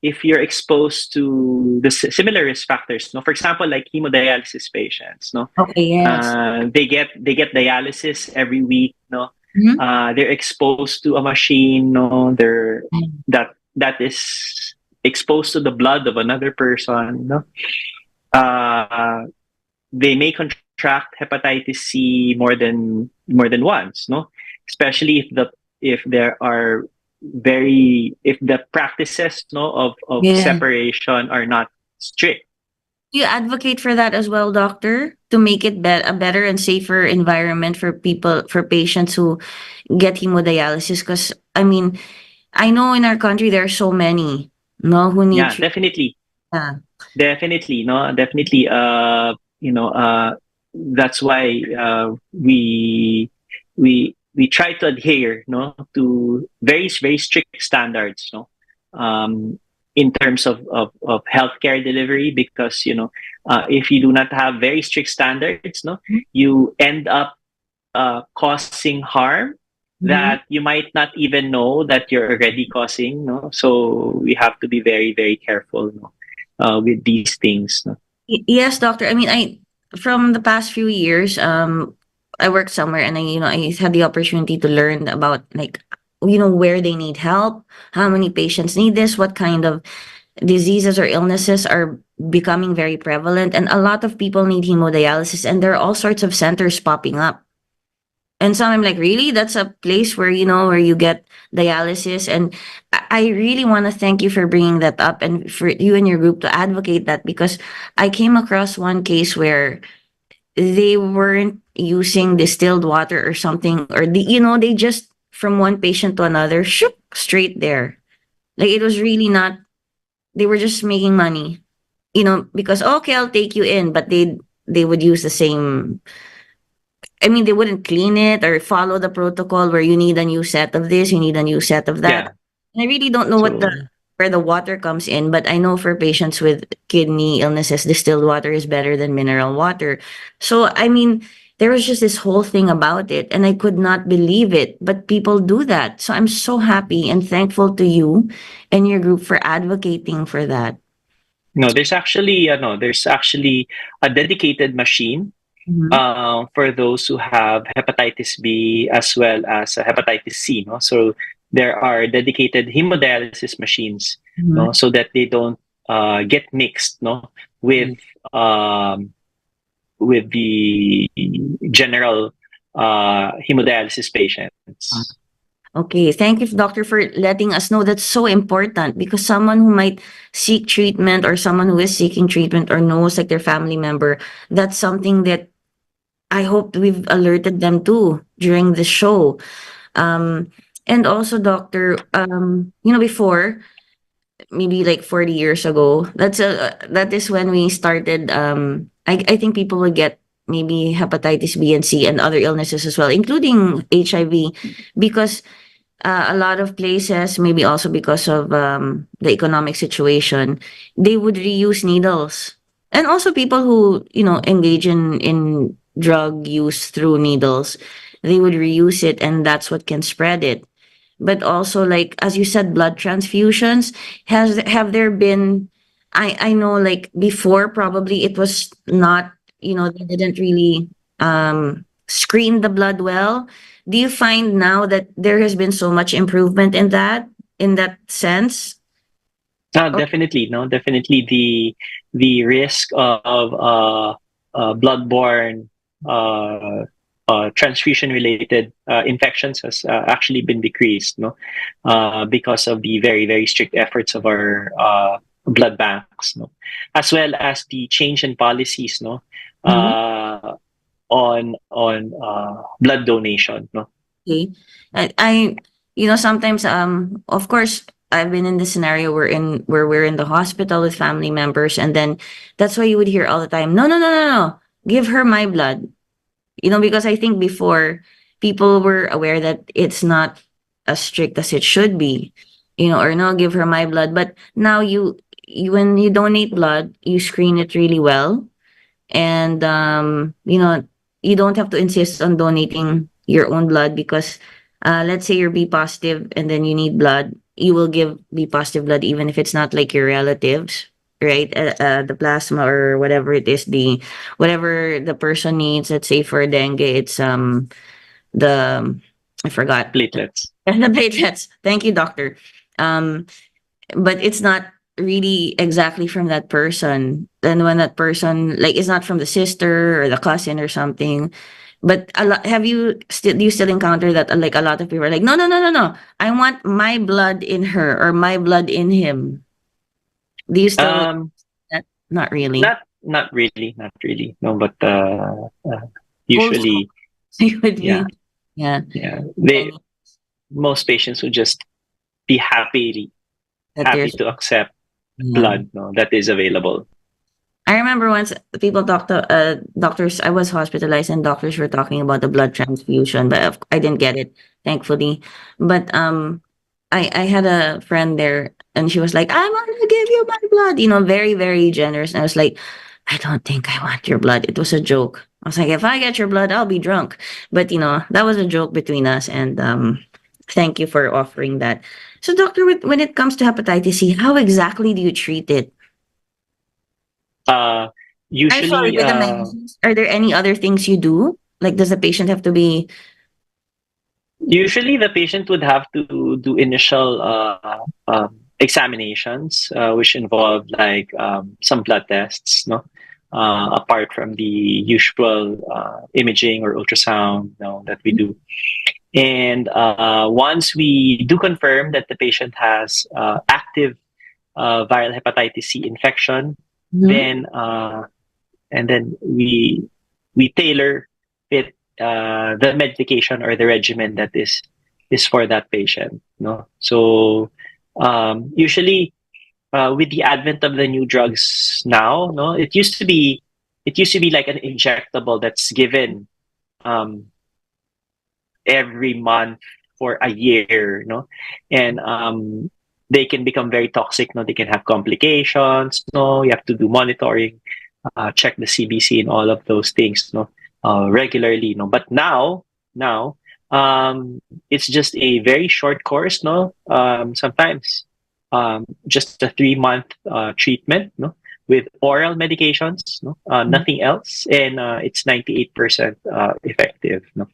if you're exposed to the similar risk factors, no, for example, like hemodialysis patients, no, okay, yes, they get dialysis every week, no, mm-hmm. They're exposed to a machine, no, that that is exposed to the blood of another person, no, they may contract hepatitis C more than once, no, especially if there are if the practices, no, of Yeah. separation are not strict. Do you advocate for that as well, doctor, to make it a better and safer environment for patients who get hemodialysis? Because I mean, I know in our country there are so many, no, who need Yeah, definitely. Yeah. Definitely, no, definitely. That's why we try to adhere, no, to very very strict standards, no, in terms of healthcare delivery, because if you do not have very strict standards, no, you end up causing harm that you might not even know that you're already causing, no. So we have to be very very careful, no, with these things, no? Yes, doctor. I mean, from the past few years, I worked somewhere and I had the opportunity to learn about like, where they need help, how many patients need this, what kind of diseases or illnesses are becoming very prevalent, and a lot of people need hemodialysis, and there are all sorts of centers popping up. And so I'm like, really? That's a place where, where you get dialysis. And I really want to thank you for bringing that up and for you and your group to advocate that, because I came across one case where they weren't using distilled water or something, or they just from one patient to another, shook straight there. Like it was really not, they were just making money, because, okay, I'll take you in, but they would use the same, I mean, they wouldn't clean it or follow the protocol where you need a new set of this, you need a new set of that. Yeah. And I really don't know where the water comes in, but I know for patients with kidney illnesses, distilled water is better than mineral water. So, I mean, there was just this whole thing about it, and I could not believe it, but people do that. So I'm so happy and thankful to you and your group for advocating for that. No, there's actually a dedicated machine for those who have hepatitis B as well as hepatitis C, no? So there are dedicated hemodialysis machines, no, so that they don't get mixed, no, with the general hemodialysis patients. Okay, thank you, doctor, for letting us know. That's so important, because someone who might seek treatment, or someone who is seeking treatment, or knows like their family member, that's something that I hope we've alerted them to during the show. And also, doctor, before, maybe like 40 years ago, that is when we started. I think people would get maybe hepatitis B and C and other illnesses as well, including HIV, because a lot of places, maybe also because of the economic situation, they would reuse needles. And also people who, engage in drug use through needles, they would reuse it, and that's what can spread it. But also, like, as you said, blood transfusions, have there been, I know, like, before probably it was not, they didn't really screen the blood well. Do you find now that there has been so much improvement in that sense? Definitely, no, definitely the risk of bloodborne transfusion-related infections has actually been decreased, no, because of the very very strict efforts of our blood banks, no, as well as the change in policies, no, on blood donation, no. Okay, I sometimes of course I've been in this scenario where we're in the hospital with family members, and then that's why you would hear all the time, no, no, no, no, no, give her my blood. Because I think before people were aware that it's not as strict as it should be, or no, give her my blood. But now you when you donate blood, you screen it really well. And, you don't have to insist on donating your own blood, because let's say you're B positive and then you need blood, you will give B positive blood even if it's not like your relatives, right? The plasma or whatever it is, whatever the person needs. Let's say for dengue, it's I forgot. Platelets. The platelets. Thank you, doctor. but it's not really exactly from that person. Then when that person, like, it's not from the sister or the cousin or something. But a lot, do you still encounter that, like, a lot of people are like, no, no, no, no, no, I want my blood in her or my blood in him. Do you still that? Not really. Not really, not really. No, but usually, You would yeah, be, yeah. most patients would just be happy That happy there's, to accept yeah. blood, no, that is available. I remember once people talked to doctors. I was hospitalized, and doctors were talking about the blood transfusion, but I didn't get it, thankfully. But I had a friend there, and she was like, "I'm gonna give you my blood," very, very generous. And I was like, "I don't think I want your blood." It was a joke. I was like, "If I get your blood, I'll be drunk." But that was a joke between us, and thank you for offering that. So, doctor, when it comes to hepatitis C, how exactly do you treat it? I'm sorry, Usually, with the medicines, are there any other things you do? Like, does the patient have to be? usually the patient would have to do initial examinations, which involve like some blood tests, no, apart from the usual imaging or ultrasound, no, that we do. And once we do confirm that the patient has active viral hepatitis C infection, then and then we tailor fit the medication or the regimen that is for that patient. No, so usually with the advent of the new drugs now, no, it used to be like an injectable that's given every month for a year, no, and they can become very toxic. No, they can have complications. No, you have to do monitoring, check the CBC and all of those things. No, regularly. No, but now it's just a very short course. No, sometimes just a 3-month treatment. No, with oral medications. No, nothing else, and it's 98% effective. No.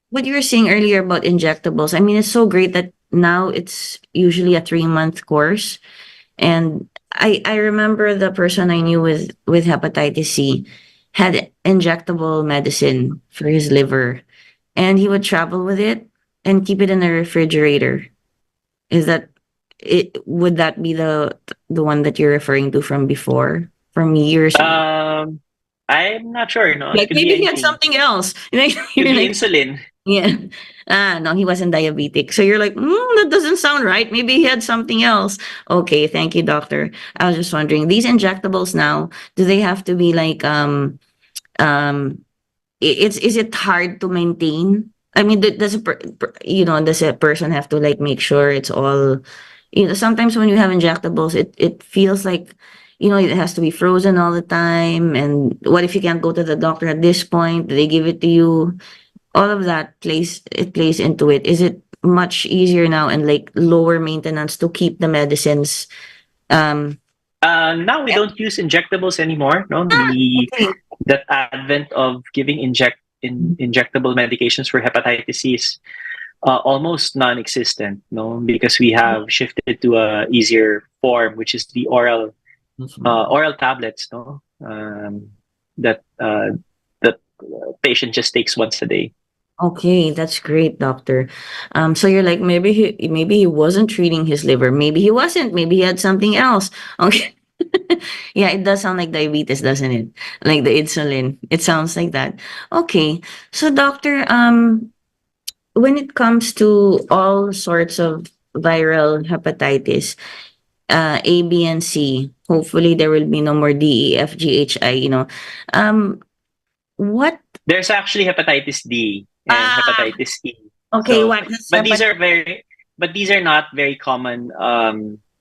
What you were saying earlier about injectables, I mean, it's so great that now it's usually a 3-month course. And I remember the person I knew with hepatitis C had injectable medicine for his liver, and he would travel with it and keep it in a refrigerator. Is that it? Would that be the one that you're referring to from before, from years ago? I'm not sure. No, it Like, could maybe be he had anything. something else. Could You're be like, insulin. yeah. No, he wasn't diabetic. So you're like, that doesn't sound right. Maybe he had something else. Okay, thank you, doctor. I was just wondering, these injectables now, do they have to be like, is it hard to maintain? I mean, does a person have to like make sure it's all, sometimes when you have injectables, it feels like, it has to be frozen all the time. And what if you can't go to the doctor at this point? Do they give it to you? All of that plays into it. Is it much easier now and like lower maintenance to keep the medicines? Now we don't use injectables anymore. No, that advent of giving injectable medications for hepatitis C is almost non-existent. No, because we have shifted to a easier form, which is the oral tablets. No, that the patient just takes once a day. Okay, that's great, doctor. So you're like, maybe he wasn't treating his liver. Maybe he wasn't. Maybe he had something else. Okay. Yeah, it does sound like diabetes, doesn't it? Like the insulin. It sounds like that. Okay. So doctor, when it comes to all sorts of viral hepatitis, A, B, and C, hopefully there will be no more D, E, F, G, H, I, what? There's actually hepatitis D and hepatitis E. Okay, So, what? but these are not very common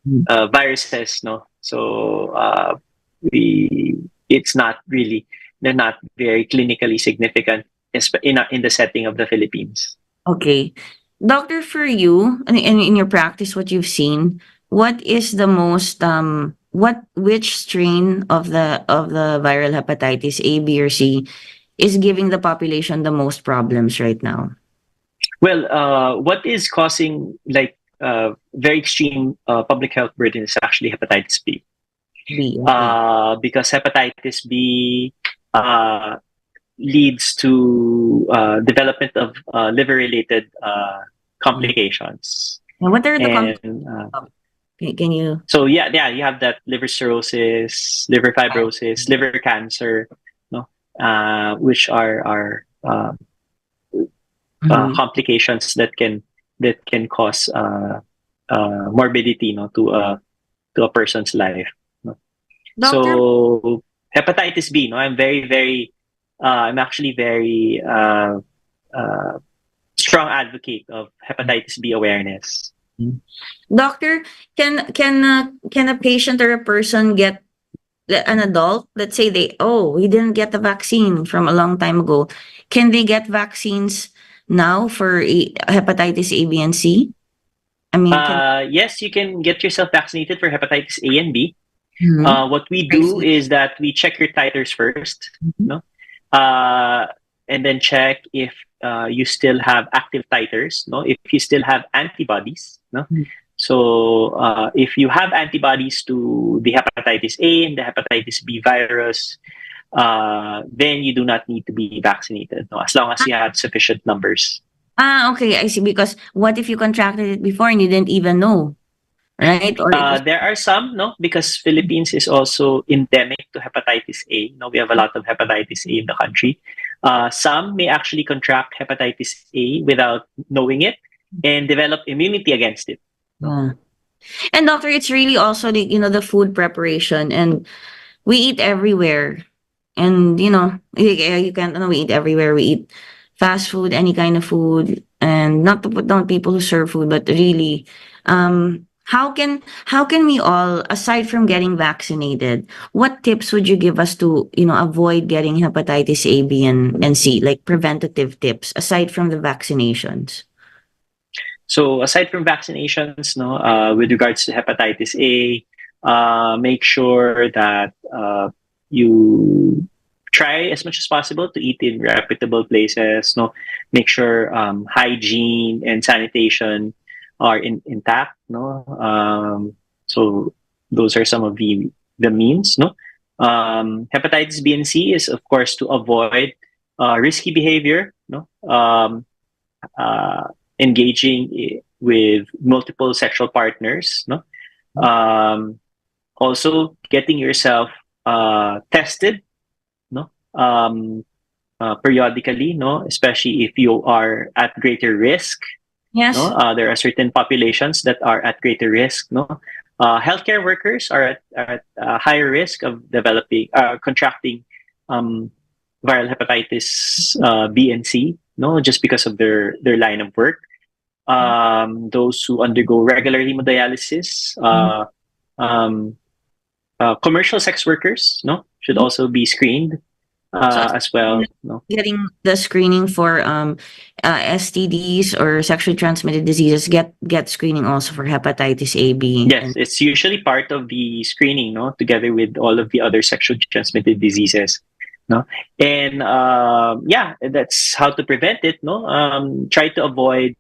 viruses. No, so it's not really, they're not very clinically significant in the setting of the Philippines. Okay. Doctor, for you, and in your practice, what you've seen, what is the most, which strain of the viral hepatitis A, B, or C is giving the population the most problems right now? Well, what is causing like very extreme public health burden is actually hepatitis B. Because hepatitis B leads to development of liver-related complications. And what are the And, can you? So yeah, you have that liver cirrhosis, liver fibrosis, liver cancer, no, which are complications that can cause morbidity, no, to a person's life. No? So hepatitis B, no, I'm actually very strong advocate of hepatitis B awareness. Doctor, can a patient or a person get, an adult, let's say we didn't get the vaccine from a long time ago, can they get vaccines now for hepatitis A, B, and C? I mean, yes, you can get yourself vaccinated for hepatitis A and B. What we do is that we check your titers first, no, and then check if you still have active titers, no, if you still have antibodies, no. So if you have antibodies to the hepatitis A and the hepatitis B virus, then you do not need to be vaccinated, no, as long as you have sufficient numbers. Okay, I see. Because what if you contracted it before and you didn't even know, right? Or there are some, no, because Philippines is also endemic to hepatitis A. No, we have a lot of hepatitis A in the country. Some may actually contract hepatitis A without knowing it and develop immunity against it. And doctor, it's really also the food preparation, and we eat everywhere, and you can't. We eat everywhere. We eat fast food, any kind of food, and not to put down people who serve food, but really, how can we all, aside from getting vaccinated, what tips would you give us to avoid getting hepatitis A, B, and C, like preventative tips aside from the vaccinations? So aside from vaccinations, no, with regards to hepatitis A, make sure that you try as much as possible to eat in reputable places. No, make sure hygiene and sanitation are intact. No, so those are some of the means. No, hepatitis B and C is of course to avoid risky behavior. No, engaging with multiple sexual partners. No, also getting yourself tested. No, periodically. No, especially if you are at greater risk. Yes. No, there are certain populations that are at greater risk. No, healthcare workers are at higher risk of contracting viral hepatitis B and C. No, just because of their line of work. Those who undergo regular hemodialysis, commercial sex workers, no, should also be screened as well. No, getting the screening for STDs or sexually transmitted diseases, get screening also for hepatitis A, B. Yes, it's usually part of the screening, no, together with all of the other sexually transmitted diseases. No, and yeah, that's how to prevent it. No, try to avoid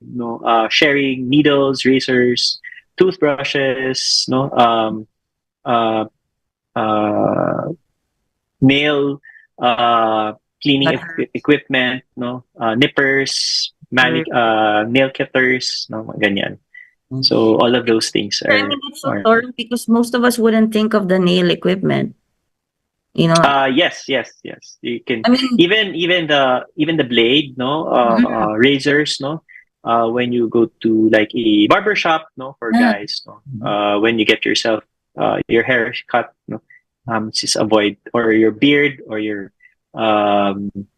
sharing needles, razors, toothbrushes. No, nail cleaning equipment. No, nippers, nail cutters. No, ganyan. So all of those things are. I mean, it's so thorough because most of us wouldn't think of the nail equipment. Yes. You can. I mean, even the blade, no, razors, no. When you go to like a barber shop, no, for guys, no. When you get yourself your hair cut, no, just avoid, or your beard or your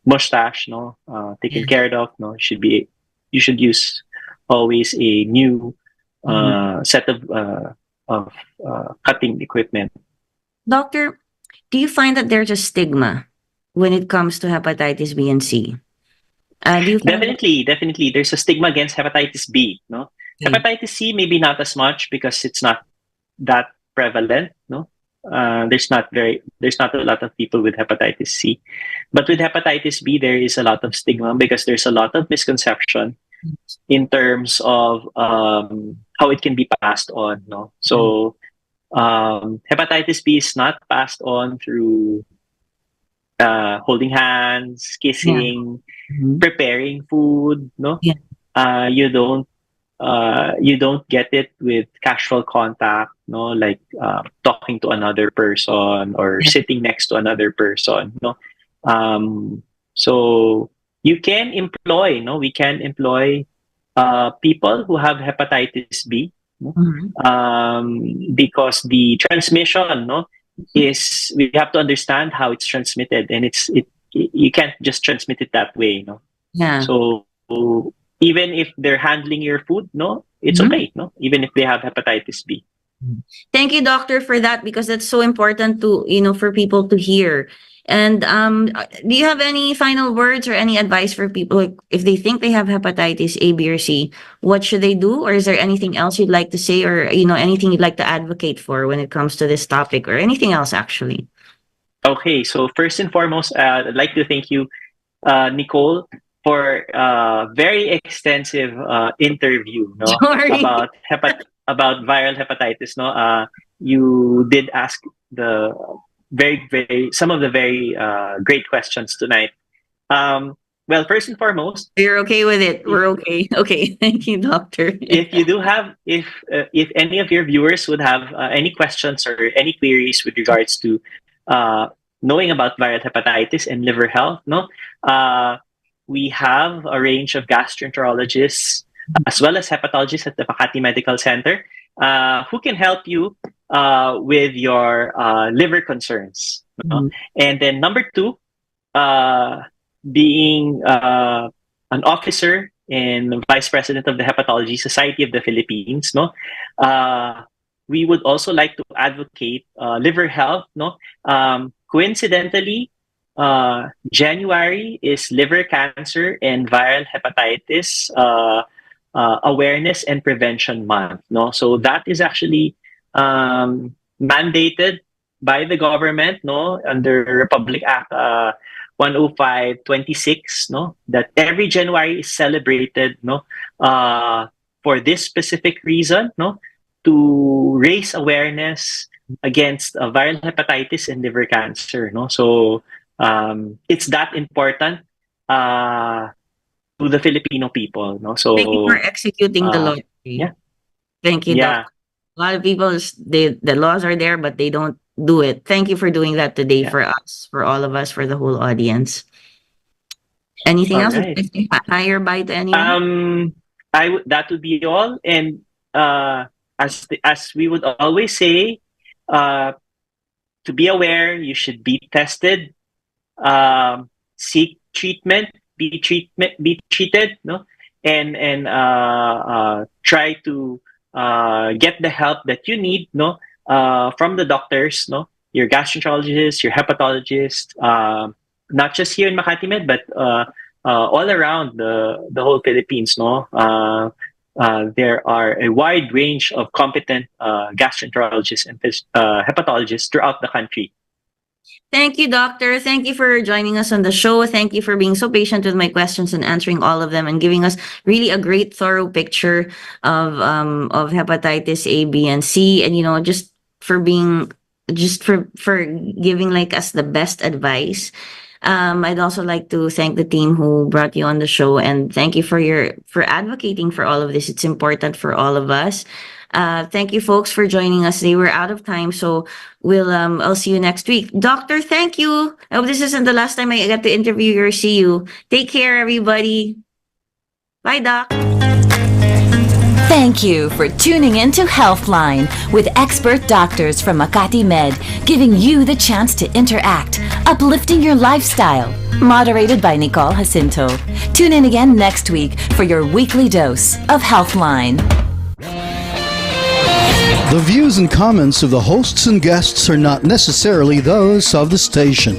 mustache, no, taken care of, no. You should use always a new set of cutting equipment. Doctor, do you find that there's a stigma when it comes to hepatitis B and C? Definitely. There's a stigma against hepatitis B. No, hepatitis C maybe not as much because it's not that prevalent. No, there's not a lot of people with hepatitis C, but with hepatitis B there is a lot of stigma because there's a lot of misconception in terms of how it can be passed on. No, so hepatitis B is not passed on through holding hands, kissing, preparing food. No, you don't get it with casual contact. No, like talking to another person or sitting next to another person. No, so you can employ. No, we can employ people who have hepatitis B. Because the transmission, no, is we have to understand how it's transmitted, and you can't just transmit it that way, no. So even if they're handling your food, no, it's okay, no, even if they have hepatitis B. Thank you, doctor, for that, because that's so important to, for people to hear. And do you have any final words or any advice for people, like, if they think they have hepatitis A, B, or C, what should they do? Or is there anything else you'd like to say, or anything you'd like to advocate for when it comes to this topic, or anything else actually? Okay, so first and foremost, I'd like to thank you, Nicole, for a very extensive interview, no, about viral hepatitis. No, you did ask the some of the very great questions tonight. Well, first and foremost, you're okay with it. We're okay. Okay, thank you, doctor. If you do have, if any of your viewers would have any questions or any queries with regards to knowing about viral hepatitis and liver health, no, we have a range of gastroenterologists as well as hepatologists at the Makati Medical Center who can help you with your liver concerns. And then number two, being an officer and vice president of the Hepatology Society of the Philippines, no, we would also like to advocate liver health. No, coincidentally, January is Liver Cancer and Viral Hepatitis Awareness and Prevention Month. No, so that is actually mandated by the government, no, under Republic Act 105/26, no, that every January is celebrated, no, for this specific reason, no, to raise awareness against viral hepatitis and liver cancer, no. So it's that important to the Filipino people, no. So thank you for executing the law. Yeah, thank you. Yeah. A lot of people, the laws are there, but they don't do it. Thank you for doing that today for us, for all of us, for the whole audience. Anything else? Right. Higher by to anyone? That would be all. And as we would always say, to be aware, you should be tested, seek treatment, be treated, no, and try to get the help that you need, no, from the doctors, no, your gastroenterologist, your hepatologist, not just here in Makati Med, but all around the whole Philippines, no. There are a wide range of competent gastroenterologists and hepatologists throughout the country. Thank you, doctor. Thank you for joining us on the show. Thank you for being so patient with my questions and answering all of them, and giving us really a great, thorough picture of hepatitis A, B, and C, and just for giving like us the best advice. I'd also like to thank the team who brought you on the show, and thank you for advocating for all of this. It's important for all of us. Thank you, folks, for joining us today. We're out of time, so I'll see you next week. Doctor, thank you. I hope this isn't the last time I get to interview you or see you. Take care, everybody. Bye, Doc. Thank you for tuning in to Healthline with expert doctors from Makati Med, giving you the chance to interact, uplifting your lifestyle. Moderated by Nicole Jacinto. Tune in again next week for your weekly dose of Healthline. The views and comments of the hosts and guests are not necessarily those of the station.